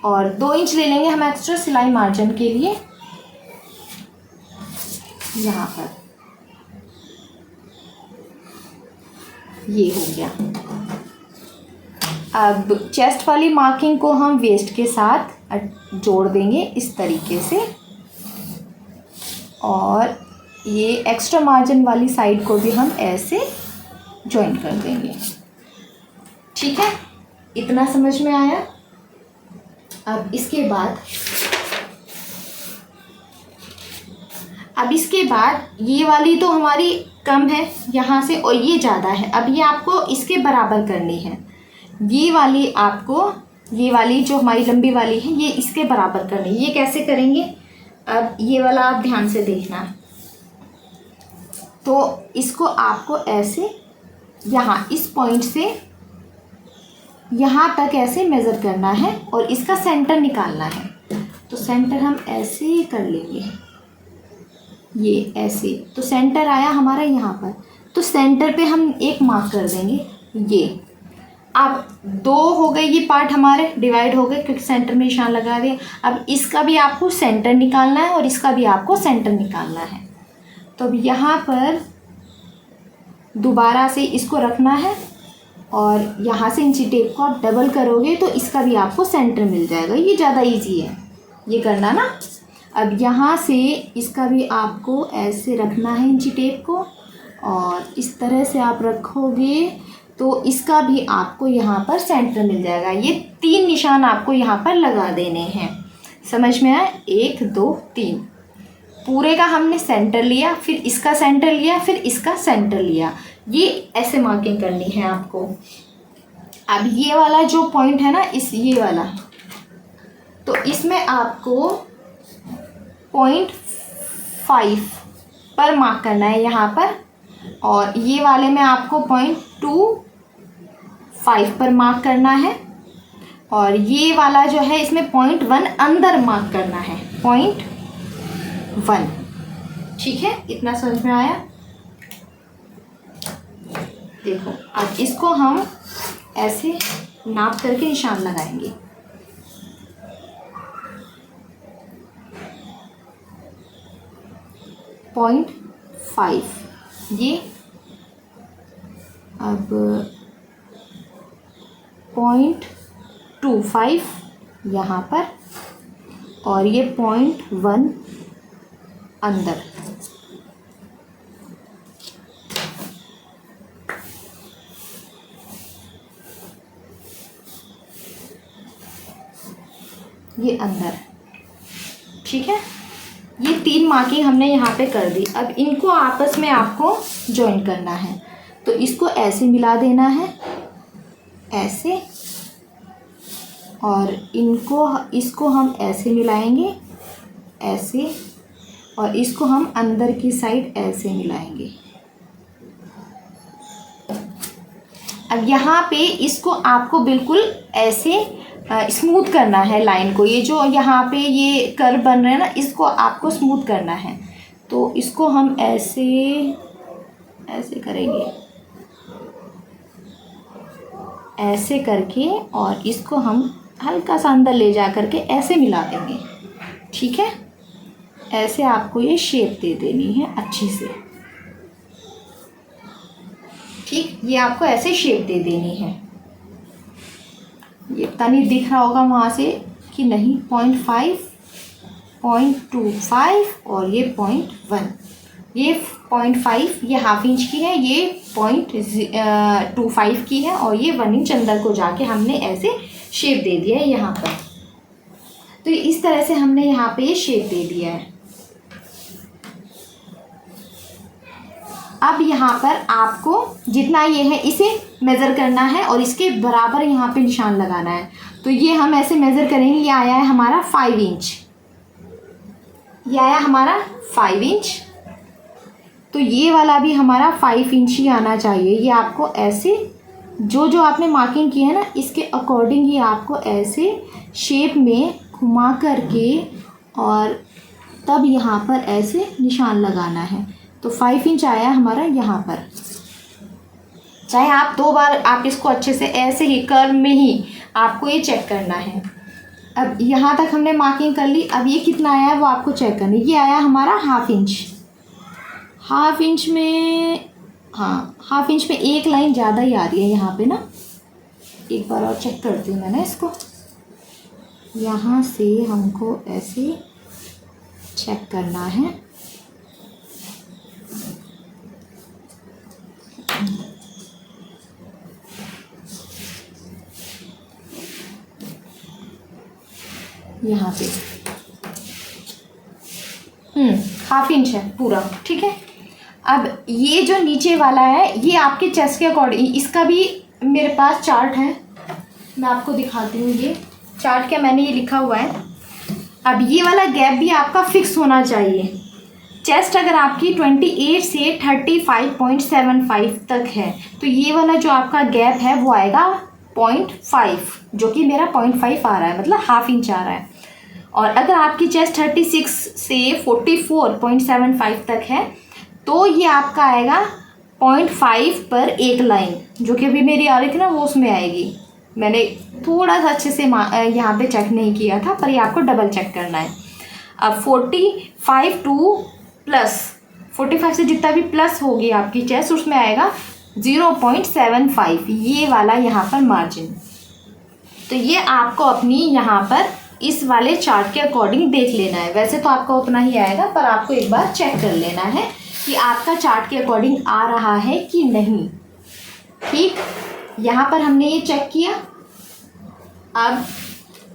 और 2 इंच ले लेंगे हम एक्स्ट्रा सिलाई मार्जिन के लिए यहाँ पर, ये हो गया। अब चेस्ट वाली मार्किंग को हम वेस्ट के साथ जोड़ देंगे इस तरीके से, और ये एक्स्ट्रा मार्जिन वाली साइड को भी हम ऐसे जॉइन कर देंगे। ठीक है, इतना समझ में आया। अब इसके बाद ये वाली तो हमारी कम है यहाँ से और ये ज़्यादा है। अब ये आपको इसके बराबर करनी है, ये वाली आपको, ये वाली जो हमारी लंबी वाली है ये इसके बराबर करनी है। ये कैसे करेंगे, अब ये वाला आप ध्यान से देखना। तो इसको आपको ऐसे यहाँ इस पॉइंट से यहाँ तक ऐसे मेज़र करना है और इसका सेंटर निकालना है। तो सेंटर हम ऐसे कर लेंगे, ये ऐसे, तो सेंटर आया हमारा यहाँ पर, तो सेंटर पे हम एक मार्क कर देंगे ये। अब 2 हो गए ये पार्ट हमारे डिवाइड हो गए क्योंकि सेंटर में निशान लगा दिया। अब इसका भी आपको सेंटर निकालना है और इसका भी आपको सेंटर निकालना है। तो अब यहाँ पर दोबारा से इसको रखना है और यहाँ से इंची टेप को आप डबल करोगे तो इसका भी आपको सेंटर मिल जाएगा। ये ज़्यादा इजी है ये करना ना। अब यहाँ से इसका भी आपको ऐसे रखना है इंची टेप को, और इस तरह से आप रखोगे तो इसका भी आपको यहाँ पर सेंटर मिल जाएगा। ये 3 निशान आपको यहाँ पर लगा देने हैं। समझ में आया, 1 2 3, पूरे का हमने सेंटर लिया, फिर इसका सेंटर लिया, फिर इसका सेंटर लिया। ये ऐसे मार्किंग करनी है आपको। अब ये वाला जो पॉइंट है ना, इस ये वाला, तो इसमें आपको 0.5 पर मार्क करना है यहाँ पर, और ये वाले में आपको 0.25 पर मार्क करना है, और ये वाला जो है इसमें 0.1 अंदर मार्क करना है, 0.1। ठीक है, इतना समझ में आया। देखो अब इसको हम ऐसे नाप करके निशान लगाएंगे। पॉइंट 5 ये, अब 0.25 यहाँ पर, और ये 0.1 अंदर। ये अंदर। ठीक है, ये 3 मार्किंग हमने यहाँ पे कर दी। अब इनको आपस में आपको जॉइन करना है, तो इसको ऐसे मिला देना है ऐसे, और इसको हम ऐसे मिलाएंगे ऐसे, और इसको हम अंदर की साइड ऐसे मिलाएंगे। अब यहाँ पे इसको आपको बिल्कुल ऐसे स्मूथ करना है लाइन को। ये जो यहाँ पे ये कर्व बन रहे हैं ना, इसको आपको स्मूथ करना है। तो इसको हम ऐसे ऐसे करेंगे, ऐसे करके, और इसको हम हल्का सा अंदर ले जा करके ऐसे मिला देंगे। ठीक है, ऐसे आपको ये शेप दे देनी है अच्छी से। ठीक, ये आपको ऐसे शेप दे देनी है। ये पता नहीं दिख रहा होगा वहाँ से कि नहीं, 0.5, 0.25 और ये 0.1। ये 0.5 ये हाफ इंच की है, ये 0.25 की है, और ये 1 इंच अंदर को जाके हमने ऐसे शेप दे दिया है यहाँ पर। तो इस तरह से हमने यहाँ पे ये शेप दे दिया है। अब यहाँ पर आपको जितना ये है इसे मेज़र करना है और इसके बराबर यहाँ पे निशान लगाना है। तो ये हम ऐसे मेज़र करेंगे। ये आया है हमारा 5 इंच, ये आया हमारा 5 इंच। तो ये वाला भी हमारा 5 इंच ही आना चाहिए। ये आपको ऐसे जो आपने मार्किंग की है ना, इसके अकॉर्डिंग ही आपको ऐसे शेप में घुमा करके और तब यहाँ पर ऐसे निशान लगाना है। तो 5 इंच आया हमारा यहाँ पर। चाहे आप 2 बार आप इसको अच्छे से ऐसे ही कर्व में ही आपको ये चेक करना है। अब यहाँ तक हमने मार्किंग कर ली। अब ये कितना आया है वो आपको चेक करना है। ये आया हमारा हाफ इंच। हाफ इंच में, हाँ, हाफ इंच में एक लाइन ज़्यादा ही आ रही है यहाँ पे ना। एक बार और चेक करती हूँ मैं ना इसको। यहाँ से हमको ऐसे चेक करना है। यहाँ पे हाफ इंच है पूरा, ठीक है। अब ये जो नीचे वाला है ये आपके चेस्ट के अकॉर्डिंग, इसका भी मेरे पास चार्ट है, मैं आपको दिखाती हूँ। ये चार्ट क्या, मैंने ये लिखा हुआ है। अब ये वाला गैप भी आपका फिक्स होना चाहिए। चेस्ट अगर आपकी 28 से 35.75 तक है तो ये वाला जो आपका गैप है वो आएगा 0.5, जो कि मेरा 0.5 आ रहा है, मतलब हाफ इंच आ रहा है। और अगर आपकी चेस्ट 36 से 44.75 तक है तो ये आपका आएगा 0.5 पर एक लाइन, जो कि अभी मेरी आ रही थी ना वो उसमें आएगी। मैंने थोड़ा सा अच्छे से यहाँ पे चेक नहीं किया था, पर ये आपको डबल चेक करना है। अब 45 टू प्लस 45 से जितना भी प्लस होगी आपकी चेस्ट उसमें आएगा 0.75, ये वाला यहाँ पर मार्जिन। तो ये आपको अपनी यहाँ पर इस वाले चार्ट के अकॉर्डिंग देख लेना है। वैसे तो आपका उतना ही आएगा, पर आपको एक बार चेक कर लेना है कि आपका चार्ट के अकॉर्डिंग आ रहा है कि नहीं। ठीक, यहाँ पर हमने ये चेक किया। अब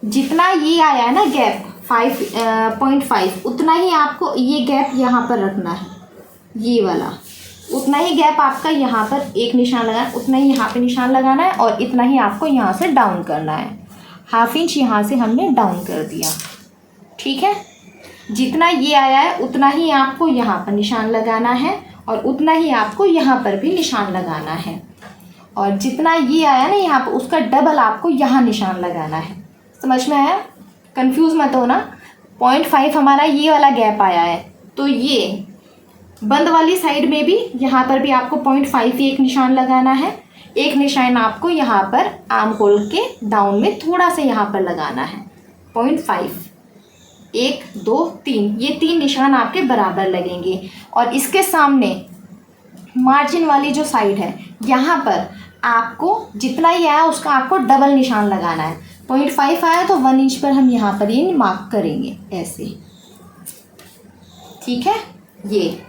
जितना ये आया है ना गैप 5.5, उतना ही आपको ये गैप यहाँ पर रखना है। ये वाला उतना ही गैप आपका यहाँ पर एक निशान लगाना, उतना ही यहाँ पे निशान लगाना है और इतना ही आपको यहाँ से डाउन करना है। हाफ इंच यहाँ से हमने डाउन कर दिया, ठीक है। जितना ये आया है उतना ही आपको यहाँ पर निशान लगाना है और उतना ही आपको यहाँ पर भी निशान लगाना है। और जितना ये आया ना यहाँ पर उसका डबल आपको यहाँ निशान लगाना है। समझ में आया? कंफ्यूज मत हो ना। 0.5 हमारा ये वाला गैप आया है, तो ये बंद वाली साइड में भी यहाँ पर भी आपको 0.5 ही एक निशान लगाना है। एक निशान आपको यहाँ पर आर्म होल के डाउन में थोड़ा सा यहाँ पर लगाना है। 0.5, 1 2 3, ये 3 निशान आपके बराबर लगेंगे। और इसके सामने मार्जिन वाली जो साइड है यहाँ पर आपको जितना ही आया उसका आपको डबल निशान लगाना है। 0.5 आया तो 1 इंच पर हम यहाँ पर ये मार्क करेंगे ऐसे, ठीक है ये।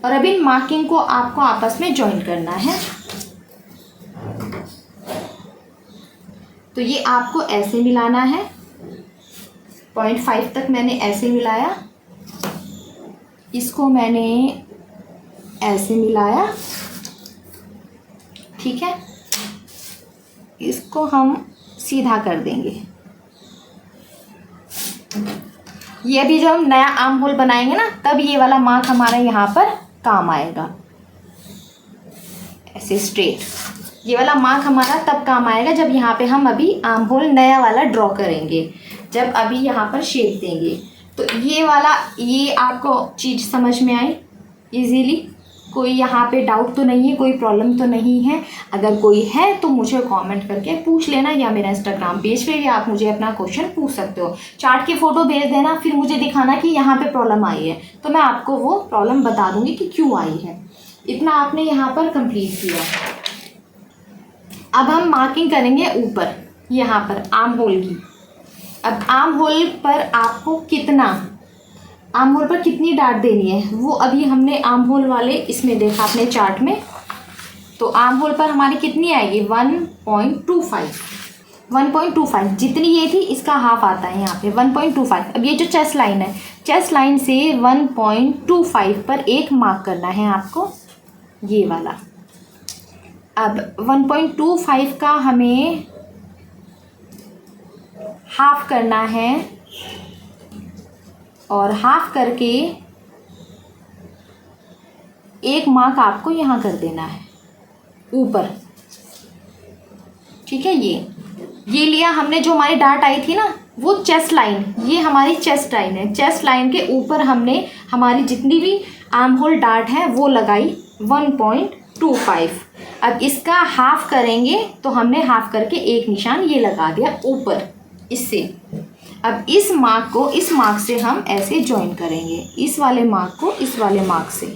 और अब इन मार्किंग को आपको आपस में ज्वाइन करना है। तो ये आपको ऐसे मिलाना है। 0.5 तक मैंने ऐसे मिलाया, इसको मैंने ऐसे मिलाया, ठीक है। इसको हम सीधा कर देंगे। ये भी जब हम नया आर्म होल बनाएंगे ना तब ये वाला मार्क हमारा यहाँ पर काम आएगा, ऐसे स्ट्रेट। ये वाला मार्क हमारा तब काम आएगा जब यहाँ पे हम अभी आर्म होल नया वाला ड्रॉ करेंगे, जब अभी यहाँ पर शेप देंगे। तो ये वाला, ये आपको चीज़ समझ में आई इजीली? कोई यहाँ पे डाउट तो नहीं है, कोई प्रॉब्लम तो नहीं है? अगर कोई है तो मुझे कमेंट करके पूछ लेना, या मेरा इंस्टाग्राम पेज पे भी आप मुझे अपना क्वेश्चन पूछ सकते हो। चार्ट की फ़ोटो भेज देना, फिर मुझे दिखाना कि यहाँ पे प्रॉब्लम आई है, तो मैं आपको वो प्रॉब्लम बता दूँगी कि क्यों आई है। इतना आपने यहाँ पर कंप्लीट किया। अब हम मार्किंग करेंगे ऊपर, यहाँ पर आर्म होल की। अब आर्म होल पर आपको कितना, आर्म होल पर कितनी डाट देनी है वो अभी हमने आर्म होल वाले इसमें देखा अपने चार्ट में। तो आर्म होल पर हमारी कितनी आएगी 1.25। 1.25 जितनी ये थी इसका हाफ आता है यहाँ पे 1.25। अब ये जो चेस्ट लाइन है, चेस्ट लाइन से 1.25 पर एक मार्क करना है आपको, ये वाला। अब 1.25 का हमें हाफ करना है और हाफ करके एक मार्क आपको यहाँ कर देना है ऊपर। ठीक है, ये लिया हमने। जो हमारी डार्ट आई थी ना वो चेस्ट लाइन, ये हमारी चेस्ट लाइन है। चेस्ट लाइन के ऊपर हमने हमारी जितनी भी आर्म होल डार्ट है वो लगाई 1.25। अब इसका हाफ करेंगे तो हमने हाफ करके एक निशान ये लगा दिया ऊपर इससे। अब इस मार्क को इस मार्क से हम ऐसे ज्वाइन करेंगे, इस वाले मार्क को इस वाले मार्क से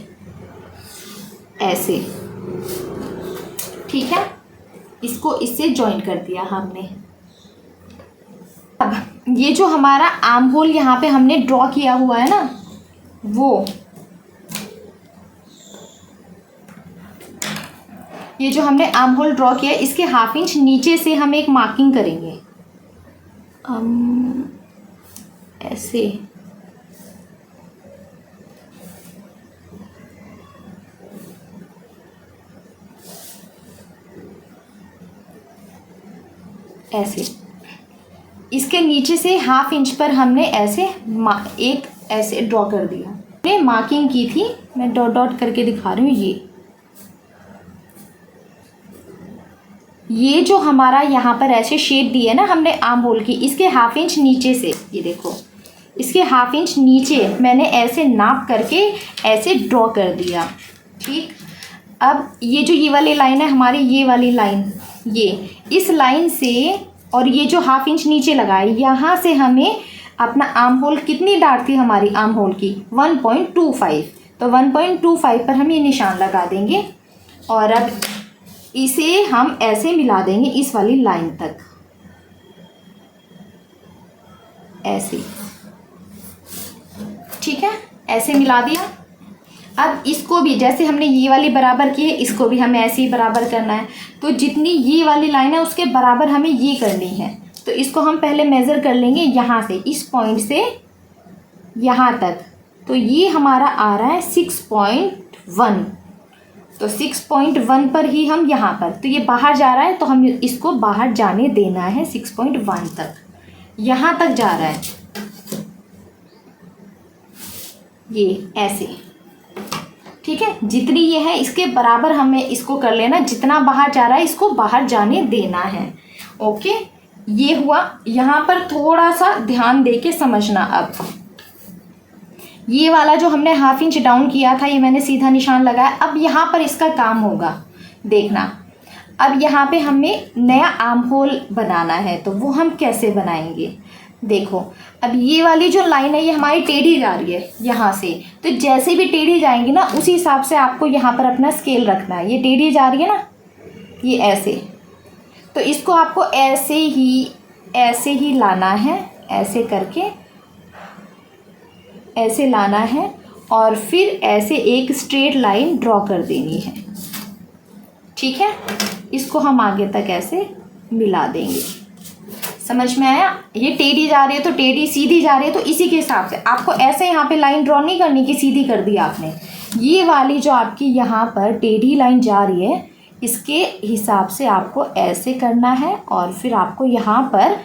ऐसे। ठीक है, इसको इससे ज्वाइन कर दिया हमने। अब ये जो हमारा आर्म होल यहाँ पे हमने ड्रॉ किया हुआ है ना, वो ये जो हमने आर्म होल ड्रॉ किया है इसके हाफ इंच नीचे से हम एक मार्किंग करेंगे ऐसे। ऐसे इसके नीचे से हाफ इंच पर हमने ऐसे एक ऐसे ड्रॉ कर दिया। मैंने मार्किंग की थी, मैं डॉट डॉट करके दिखा रही हूँ। ये जो हमारा यहाँ पर ऐसे शेप दी है ना हमने आर्म होल की, इसके हाफ इंच नीचे से, ये देखो इसके हाफ इंच नीचे मैंने ऐसे नाप करके ऐसे ड्रॉ कर दिया। ठीक, अब ये जो ये वाली लाइन है हमारी, ये वाली लाइन, ये इस लाइन से और ये जो हाफ इंच नीचे लगाए यहाँ से हमें अपना आर्म होल, कितनी डार्ट थी हमारी आर्म होल की 1.25, तो 1.25 पर हम ये निशान लगा देंगे और अब इसे हम ऐसे मिला देंगे इस वाली लाइन तक ऐसे। ठीक है, ऐसे मिला दिया। अब इसको भी जैसे हमने ये वाली बराबर की है, इसको भी हमें ऐसे ही बराबर करना है। तो जितनी ये वाली लाइन है उसके बराबर हमें ये करनी है। तो इसको हम पहले मेज़र कर लेंगे यहाँ से, इस पॉइंट से यहाँ तक। तो ये हमारा आ रहा है 6.1। तो 6.1 पर ही हम यहाँ पर, तो ये बाहर जा रहा है तो हम इसको बाहर जाने देना है 6.1 तक, यहाँ तक जा रहा है ये ऐसे। ठीक है, जितनी ये है इसके बराबर हमें इसको कर लेना, जितना बाहर जा रहा है इसको बाहर जाने देना है। ओके, ये हुआ। यहाँ पर थोड़ा सा ध्यान दे के समझना। अब ये वाला जो हमने हाफ इंच डाउन किया था ये मैंने सीधा निशान लगाया। अब यहाँ पर इसका काम होगा, देखना। अब यहाँ पे हमें नया आर्म होल बनाना है, तो वो हम कैसे बनाएंगे देखो। अब ये वाली जो लाइन है ये हमारी टेढ़ी जा रही है यहाँ से, तो जैसे भी टेढ़ी जाएंगी ना उसी हिसाब से आपको यहाँ पर अपना स्केल रखना है। ये टेढ़ी जा रही है ना, ये ऐसे, तो इसको आपको ऐसे ही लाना है, ऐसे करके ऐसे लाना है और फिर ऐसे एक स्ट्रेट लाइन ड्रॉ कर देनी है। ठीक है, इसको हम आगे तक ऐसे मिला देंगे। समझ में आया? ये टेढ़ी जा रही है तो टेढ़ी, सीधी जा रही है तो इसी के हिसाब से आपको ऐसे यहाँ पे लाइन ड्रॉ नहीं करनी कि सीधी कर दी आपने। ये वाली जो आपकी यहाँ पर टेढ़ी लाइन जा रही है इसके हिसाब से आपको ऐसे करना है और फिर आपको यहाँ पर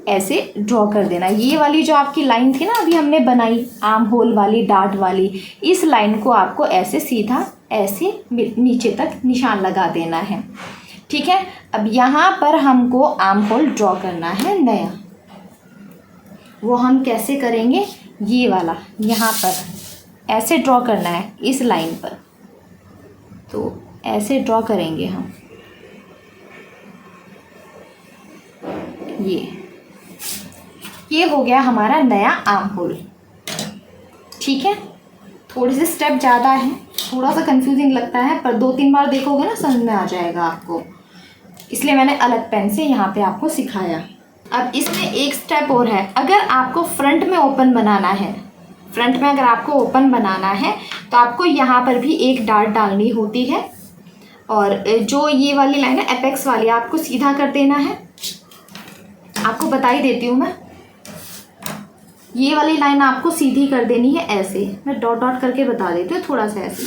ऐसे ड्रॉ कर देना। ये वाली जो आपकी लाइन थी ना अभी हमने बनाई आर्म होल वाली, डार्ट वाली, इस लाइन को आपको ऐसे सीधा ऐसे नीचे तक निशान लगा देना है। ठीक है, अब यहाँ पर हमको आर्म होल ड्रॉ करना है नया। वो हम कैसे करेंगे, ये वाला यहाँ पर ऐसे ड्रॉ करना है इस लाइन पर, तो ऐसे ड्रॉ करेंगे हम। ये हो गया हमारा नया आर्म होल। ठीक है, थोड़े से स्टेप ज़्यादा है, थोड़ा सा कंफ्यूजिंग लगता है, पर 2-3 बार देखोगे ना समझ में आ जाएगा आपको, इसलिए मैंने अलग पेन से यहाँ पे आपको सिखाया। अब इसमें एक स्टेप और है। अगर आपको फ्रंट में ओपन बनाना है, फ्रंट में अगर आपको ओपन बनाना है तो आपको यहाँ पर भी एक डार्ट डालनी होती है और जो ये वाली लाइन है एपेक्स वाली आपको सीधा कर देना है आपको बता ही देती हूँ मैं। ये वाली लाइन आपको सीधी कर देनी है ऐसे, मैं डॉट डॉट करके बता देती हूँ, थोड़ा सा ऐसे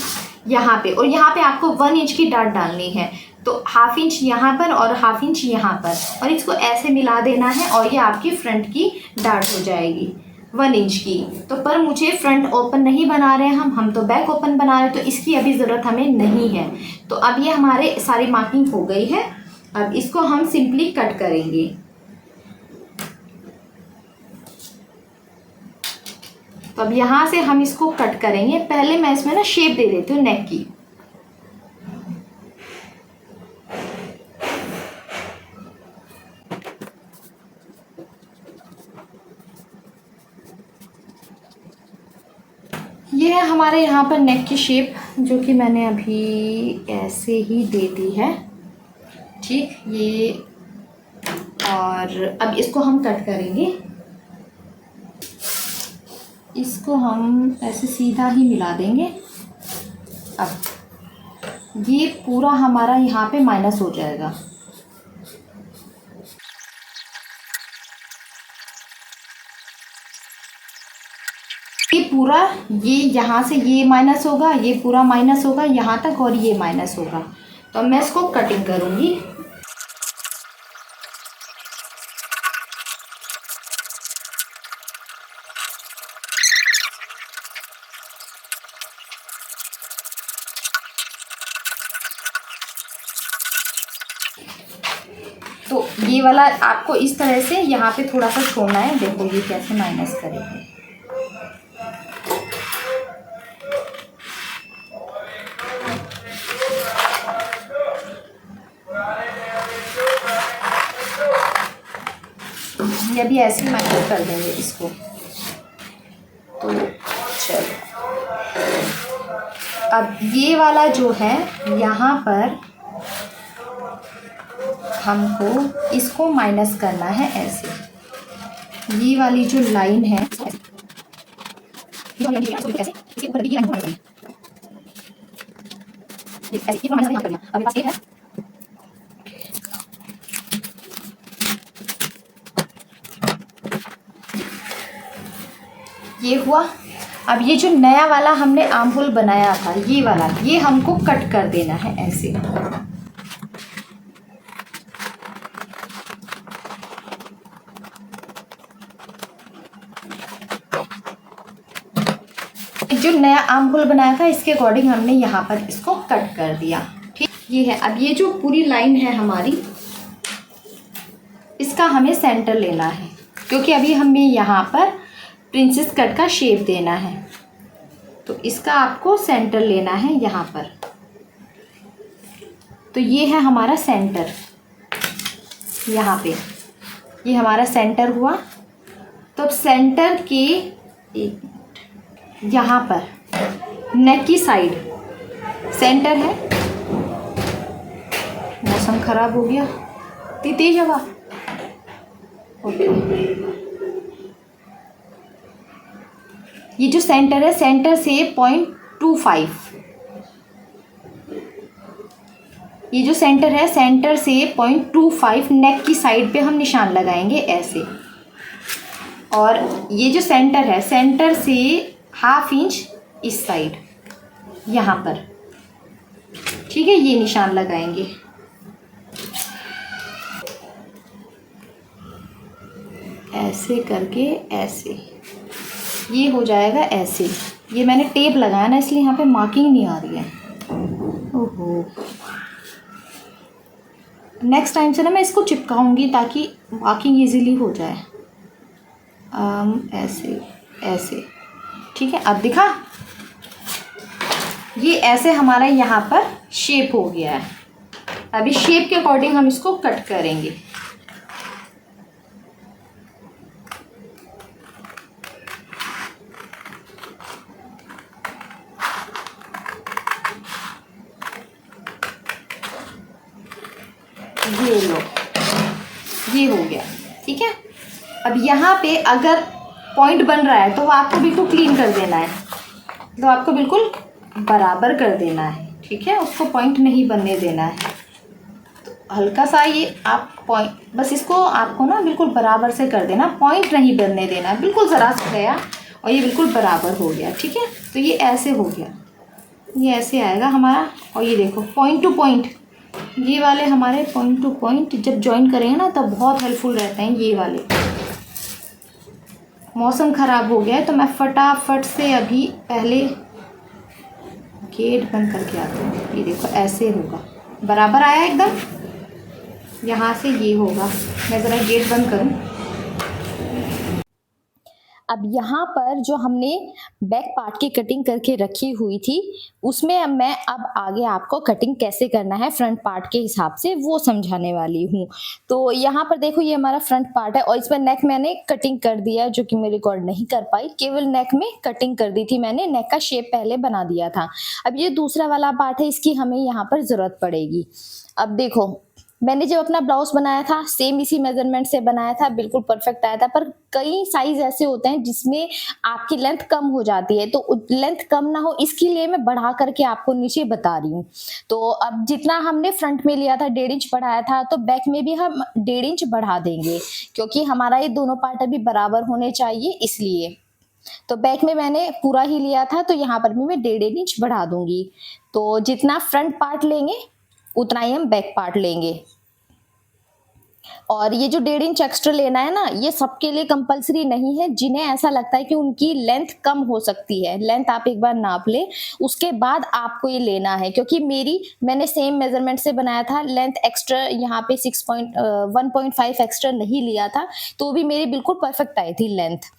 यहाँ पे, और यहाँ पे आपको 1 इंच की डाट डालनी है। तो 1/2 इंच यहाँ पर और 1/2 इंच यहाँ पर, और इसको ऐसे मिला देना है और ये आपकी फ्रंट की डाट हो जाएगी 1 इंच की। तो पर मुझे फ्रंट ओपन नहीं बना रहे हैं हम तो बैक ओपन बना रहे हैं, तो इसकी अभी ज़रूरत हमें नहीं है। तो अब ये हमारे सारी मार्किंग हो गई है। अब इसको हम सिंपली कट करेंगे। तो अब यहाँ से हम इसको कट करेंगे। पहले मैं इसमें ना शेप दे देती हूँ नेक की। ये है हमारे यहाँ पर नेक की शेप, जो कि मैंने अभी ऐसे ही दे दी है। ठीक, ये, और अब इसको हम कट करेंगे। इसको हम ऐसे सीधा ही मिला देंगे। अब ये पूरा हमारा यहाँ पे माइनस हो जाएगा। ये पूरा, ये यहाँ से ये माइनस होगा, ये पूरा माइनस होगा यहाँ तक, और ये माइनस होगा। तो मैं इसको कटिंग करूँगी। तो ये वाला आपको इस तरह से यहाँ पे थोड़ा सा छोड़ना है। देखो ये कैसे माइनस करेंगे। ये भी ऐसे ही माइनस कर देंगे इसको। तो चलो, अब ये वाला जो है यहाँ पर हमको इसको माइनस करना है ऐसे। ये वाली जो लाइन है ये हुआ। अब ये जो नया वाला हमने आर्म होल बनाया था, ये वाला, ये हमको कट कर देना है ऐसे। जो नया आर्म होल बनाया था इसके अकॉर्डिंग हमने यहाँ पर इसको कट कर दिया। ठीक, ये है। अब ये जो पूरी लाइन है हमारी, इसका हमें सेंटर लेना है, क्योंकि अभी हमें यहाँ पर प्रिंसेस कट का शेप देना है। तो इसका आपको सेंटर लेना है यहाँ पर। तो ये है हमारा सेंटर, यहाँ पे ये हमारा सेंटर हुआ। तो अब सेंटर के यहाँ पर नेक की साइड सेंटर है। मौसम खराब हो गया, इतनी तेज हवा। ओके, ये जो सेंटर है, सेंटर से 0.25, ये जो सेंटर है, सेंटर से 0.25 नेक की साइड पे हम निशान लगाएंगे ऐसे। और ये जो सेंटर है, सेंटर से 1/2 इंच इस साइड यहाँ पर, ठीक है, ये निशान लगाएंगे। ऐसे करके ऐसे, ये हो जाएगा ऐसे। ये मैंने टेप लगाया ना, इसलिए यहाँ पे मार्किंग नहीं आ रही है। ओहो, नेक्स्ट टाइम से ना मैं इसको चिपकाऊंगी ताकि मार्किंग इजीली हो जाए। ऐसे ऐसे, ठीक है। अब दिखा, ये ऐसे हमारा यहाँ पर शेप हो गया है। अभी शेप के अकॉर्डिंग हम इसको कट करेंगे। ये लो, ये हो गया, ठीक है। अब यहाँ पे अगर पॉइंट बन रहा है तो वो आपको बिल्कुल क्लीन कर देना है, तो आपको बिल्कुल बराबर कर देना है, ठीक है, उसको पॉइंट नहीं बनने देना है। तो हल्का सा ये आप पॉइंट, बस इसको आपको ना बिल्कुल बराबर से कर देना, पॉइंट नहीं बनने देना, बिल्कुल ज़रा सा गया और ये बिल्कुल बराबर हो गया। ठीक है, तो ये ऐसे हो गया, ये ऐसे आएगा हमारा। और ये देखो पॉइंट टू पॉइंट, ये वाले हमारे पॉइंट टू पॉइंट जब जॉइन करेंगे ना तब बहुत हेल्पफुल रहते हैं ये वाले। मौसम ख़राब हो गया है तो मैं फटाफट से अभी पहले गेट बंद करके आती हूँ। ये देखो ऐसे होगा, बराबर आया एकदम, यहाँ से ये होगा। मैं ज़रा गेट बंद करूँ। अब यहाँ पर जो हमने बैक पार्ट की कटिंग करके रखी हुई थी उसमें मैं अब आगे आपको कटिंग कैसे करना है फ्रंट पार्ट के हिसाब से वो समझाने वाली हूँ। तो यहाँ पर देखो ये हमारा फ्रंट पार्ट है और इसमें नेक मैंने कटिंग कर दिया जो कि मैं रिकॉर्ड नहीं कर पाई, केवल नेक में कटिंग कर दी थी मैंने, नेक का शेप पहले बना दिया था। अब ये दूसरा वाला पार्ट है, इसकी हमें यहाँ पर ज़रूरत पड़ेगी। अब देखो मैंने जब अपना ब्लाउज बनाया था सेम इसी मेजरमेंट से बनाया था, बिल्कुल परफेक्ट आया था, पर कई साइज ऐसे होते हैं जिसमें आपकी लेंथ कम हो जाती है, तो लेंथ कम ना हो इसके लिए मैं बढ़ा करके आपको नीचे बता रही हूँ। तो अब जितना हमने फ्रंट में लिया था 1.5 इंच बढ़ाया था, तो बैक में भी हम 1.5 इंच बढ़ा देंगे क्योंकि हमारा ये दोनों पार्ट अभी बराबर होने चाहिए इसलिए। तो बैक में मैंने पूरा ही लिया था तो यहाँ पर भी मैं 1.5 इंच बढ़ा दूंगी। तो जितना फ्रंट पार्ट लेंगे उतना ही हम बैक पार्ट लेंगे। और ये जो 1.5 इंच एक्स्ट्रा लेना है ना, ये सबके लिए कंपलसरी नहीं है। जिन्हें ऐसा लगता है कि उनकी लेंथ कम हो सकती है, लेंथ आप एक बार नाप ले उसके बाद आपको ये लेना है, क्योंकि मैंने सेम मेजरमेंट से बनाया था, लेंथ एक्स्ट्रा यहाँ पे 1.5 एक्स्ट्रा नहीं लिया था तो भी मेरी बिल्कुल परफेक्ट आई थी लेंथ।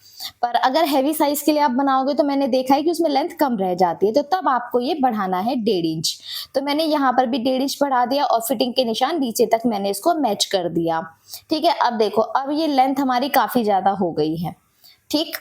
पर अगर हैवी साइज के लिए आप बनाओगे तो मैंने देखा है कि उसमें लेंथ कम रह जाती है, तो तब आपको ये बढ़ाना है 1.5 इंच। तो मैंने यहाँ पर भी 1.5 इंच बढ़ा दिया और फिटिंग के निशान नीचे तक मैंने इसको मैच कर दिया। ठीक है, अब देखो अब ये लेंथ हमारी काफी ज्यादा हो गई है। ठीक,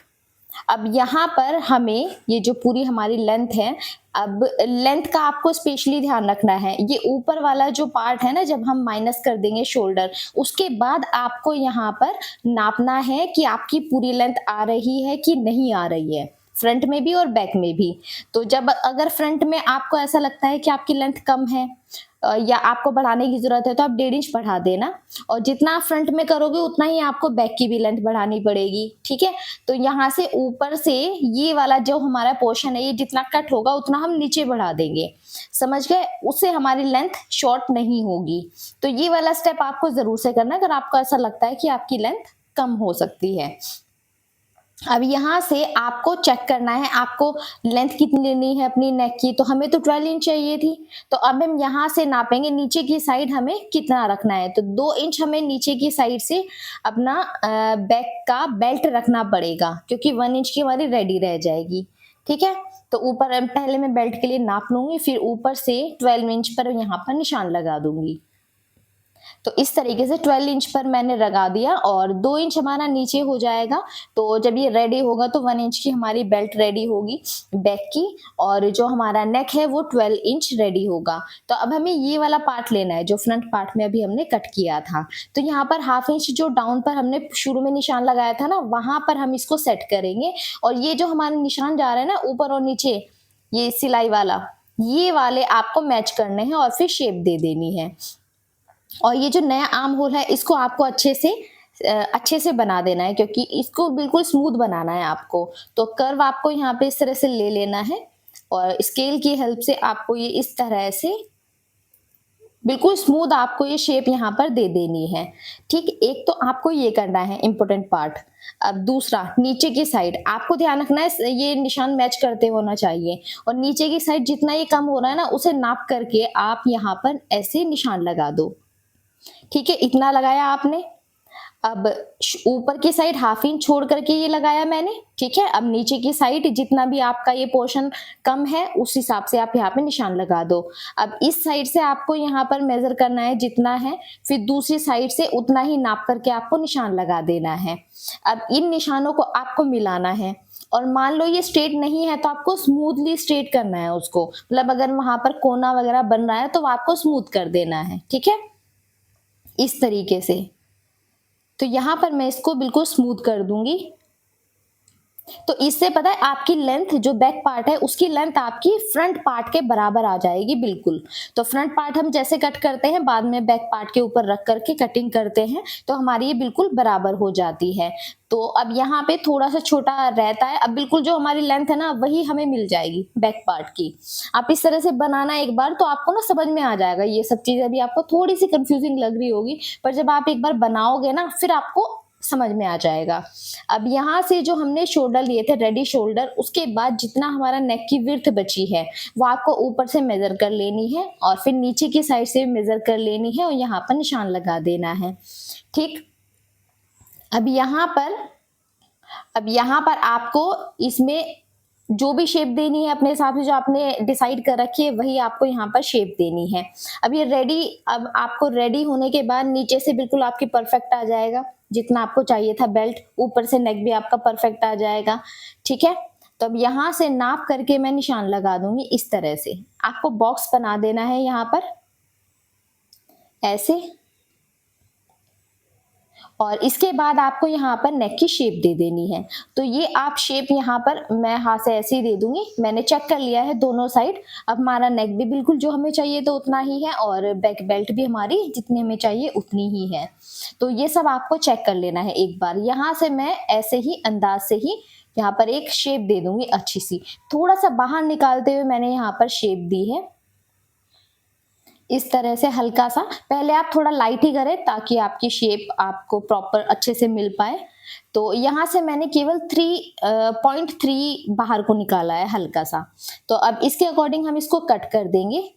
अब यहाँ पर हमें ये जो पूरी हमारी लेंथ है, अब लेंथ का आपको स्पेशली ध्यान रखना है। ये ऊपर वाला जो पार्ट है ना, जब हम माइनस कर देंगे शोल्डर, उसके बाद आपको यहाँ पर नापना है कि आपकी पूरी लेंथ आ रही है कि नहीं आ रही है, फ्रंट में भी और बैक में भी। तो जब अगर फ्रंट में आपको ऐसा लगता है कि आपकी लेंथ कम है या आपको बढ़ाने की जरूरत है तो आप 1.5 इंच बढ़ा देना, और जितना आप फ्रंट में करोगे उतना ही आपको बैक की भी लेंथ बढ़ानी पड़ेगी। ठीक है, तो यहाँ से ऊपर से ये वाला जो हमारा पोर्शन है, ये जितना कट होगा उतना हम नीचे बढ़ा देंगे, समझ गए, उससे हमारी लेंथ शॉर्ट नहीं होगी। तो ये वाला स्टेप आपको जरूर से करना अगर आपको ऐसा लगता है कि आपकी लेंथ कम हो सकती है। अब यहाँ से आपको चेक करना है आपको लेंथ कितनी लेनी है अपनी नेक की। तो हमें तो 12 इंच चाहिए थी, तो अब हम यहाँ से नापेंगे नीचे की साइड हमें कितना रखना है। तो 2 इंच हमें नीचे की साइड से अपना बैक का बेल्ट रखना पड़ेगा, क्योंकि 1 इंच की हमारी रेडी रह जाएगी। ठीक है, तो ऊपर पहले मैं बेल्ट के लिए नाप लूंगी, फिर ऊपर से 12 इंच पर यहाँ पर निशान लगा दूंगी। तो इस तरीके से 12 इंच पर मैंने लगा दिया और 2 इंच हमारा नीचे हो जाएगा। तो जब ये रेडी होगा तो 1 इंच की हमारी बेल्ट रेडी होगी बैक की, और जो हमारा नेक है वो 12 इंच रेडी होगा। तो अब हमें ये वाला पार्ट लेना है जो फ्रंट पार्ट में अभी हमने कट किया था। तो यहाँ पर 1/2 इंच जो डाउन पर हमने शुरू में निशान लगाया था ना, वहां पर हम इसको सेट करेंगे। और ये जो हमारे निशान जा रहे हैं ना ऊपर और नीचे, ये सिलाई वाला, ये वाले आपको मैच करने हैं और फिर शेप दे देनी है। और ये जो नया आर्म होल है इसको आपको अच्छे से बना देना है, क्योंकि इसको बिल्कुल स्मूथ बनाना है आपको। तो कर्व आपको यहाँ पे इस तरह से ले लेना है और स्केल की हेल्प से आपको ये इस तरह से बिल्कुल स्मूथ आपको ये शेप यहाँ पर दे देनी है। ठीक, एक तो आपको ये करना है इम्पोर्टेंट पार्ट। अब दूसरा, नीचे की साइड आपको ध्यान रखना है ये निशान मैच करते होना चाहिए, और नीचे की साइड जितना ये कम हो रहा है ना उसे नाप करके आप यहाँ पर ऐसे निशान लगा दो। ठीक है, इतना लगाया आपने। अब ऊपर की साइड 1/2 इंच छोड़ करके ये लगाया मैंने। ठीक है, अब नीचे की साइड जितना भी आपका ये पोर्शन कम है उस हिसाब से आप यहाँ पे निशान लगा दो। अब इस साइड से आपको यहाँ पर मेजर करना है जितना है, फिर दूसरी साइड से उतना ही नाप करके आपको निशान लगा देना है। अब इन निशानों को आपको मिलाना है, और मान लो ये स्ट्रेट नहीं है तो आपको स्मूथली स्ट्रेट करना है उसको, मतलब अगर वहां पर कोना वगैरह बन रहा है तो आपको स्मूथ कर देना है। ठीक है, इस तरीके से। तो यहां पर मैं इसको बिल्कुल स्मूथ कर दूंगी। तो इससे पता है आपकी लेंथ जो बैक पार्ट है उसकी लेंथ आपकी फ्रंट पार्ट के बराबर आ जाएगी बिल्कुल। तो फ्रंट पार्ट हम जैसे कट करते हैं बाद में बैक पार्ट के ऊपर रख करके कटिंग करते हैं तो हमारी ये बिल्कुल बराबर हो जाती है। तो अब यहाँ पे थोड़ा सा छोटा रहता है, अब बिल्कुल जो हमारी लेंथ है ना वही हमें मिल जाएगी बैक पार्ट की। आप इस तरह से बनाना एक बार तो आपको ना समझ में आ जाएगा। ये सब चीजें अभी आपको थोड़ी सी कंफ्यूजिंग लग रही होगी पर जब आप एक बार बनाओगे ना फिर आपको समझ में आ जाएगा। अब यहाँ से जो हमने शोल्डर लिए थे रेडी शोल्डर, उसके बाद जितना हमारा नेक की विड्थ बची है वो आपको ऊपर से मेजर कर लेनी है और फिर नीचे की साइड से मेजर कर लेनी है और यहाँ पर निशान लगा देना है। ठीक, अब यहाँ पर आपको इसमें जो भी शेप देनी है अपने हिसाब से जो आपने डिसाइड कर रखी है वही आपको यहाँ पर शेप देनी है। अब आपको रेडी होने के बाद नीचे से बिल्कुल आपकी परफेक्ट आ जाएगा जितना आपको चाहिए था बेल्ट, ऊपर से नेक भी आपका परफेक्ट आ जाएगा। ठीक है, तो अब यहाँ से नाप करके मैं निशान लगा दूंगी इस तरह से। आपको बॉक्स बना देना है यहाँ पर ऐसे, और इसके बाद आपको यहाँ पर नेक की शेप दे देनी है। तो ये आप शेप यहाँ पर मैं हाथ से ऐसे ही दे दूंगी। मैंने चेक कर लिया है दोनों साइड, अब हमारा नेक भी बिल्कुल जो हमें चाहिए तो उतना ही है और बैक बेल्ट भी हमारी जितनी हमें चाहिए उतनी ही है। तो ये सब आपको चेक कर लेना है एक बार। यहाँ से मैं ऐसे ही अंदाज से ही यहाँ पर एक शेप दे दूंगी अच्छी सी, थोड़ा सा बाहर निकालते हुए मैंने यहाँ पर शेप दी है इस तरह से हल्का सा। पहले आप थोड़ा लाइट ही करें ताकि आपकी शेप आपको प्रॉपर अच्छे से मिल पाए। तो यहाँ से मैंने केवल 3.3 बाहर को निकाला है हल्का सा। तो अब इसके अकॉर्डिंग हम इसको कट कर देंगे।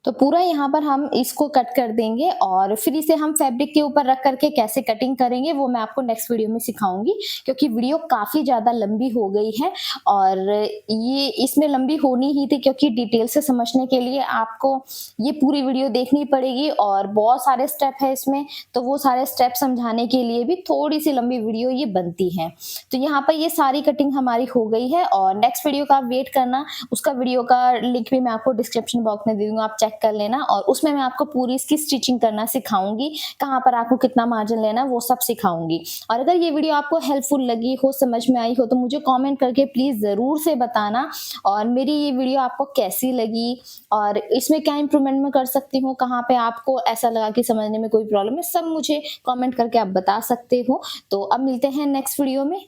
तो पूरा यहाँ पर हम इसको कट कर देंगे और फिर इसे हम फैब्रिक के ऊपर रख करके कैसे कटिंग करेंगे वो मैं आपको नेक्स्ट वीडियो में सिखाऊंगी, क्योंकि वीडियो काफ़ी ज़्यादा लंबी हो गई है और ये इसमें लंबी होनी ही थी क्योंकि डिटेल से समझने के लिए आपको ये पूरी वीडियो देखनी पड़ेगी और बहुत सारे स्टेप है इसमें, तो वो सारे स्टेप समझाने के लिए भी थोड़ी सी लंबी वीडियो ये बनती है। तो यहाँ पर ये सारी कटिंग हमारी हो गई है और नेक्स्ट वीडियो का वेट करना, उसका वीडियो का लिंक भी मैं आपको डिस्क्रिप्शन बॉक्स में दे दूंगा, आप चेक कर लेना। और उसमें मैं आपको पूरी इसकी स्टिचिंग करना सिखाऊंगी, कहाँ पर आपको कितना मार्जिन लेना वो सब सिखाऊंगी। और अगर ये वीडियो आपको हेल्पफुल लगी हो, समझ में आई हो, तो मुझे कमेंट करके प्लीज जरूर से बताना और मेरी ये वीडियो आपको कैसी लगी और इसमें क्या इंप्रूवमेंट मैं कर सकती हूँ, कहाँ पे आपको ऐसा लगा कि समझने में कोई प्रॉब्लम है, सब मुझे कमेंट करके आप बता सकते हो। तो अब मिलते हैं नेक्स्ट वीडियो में।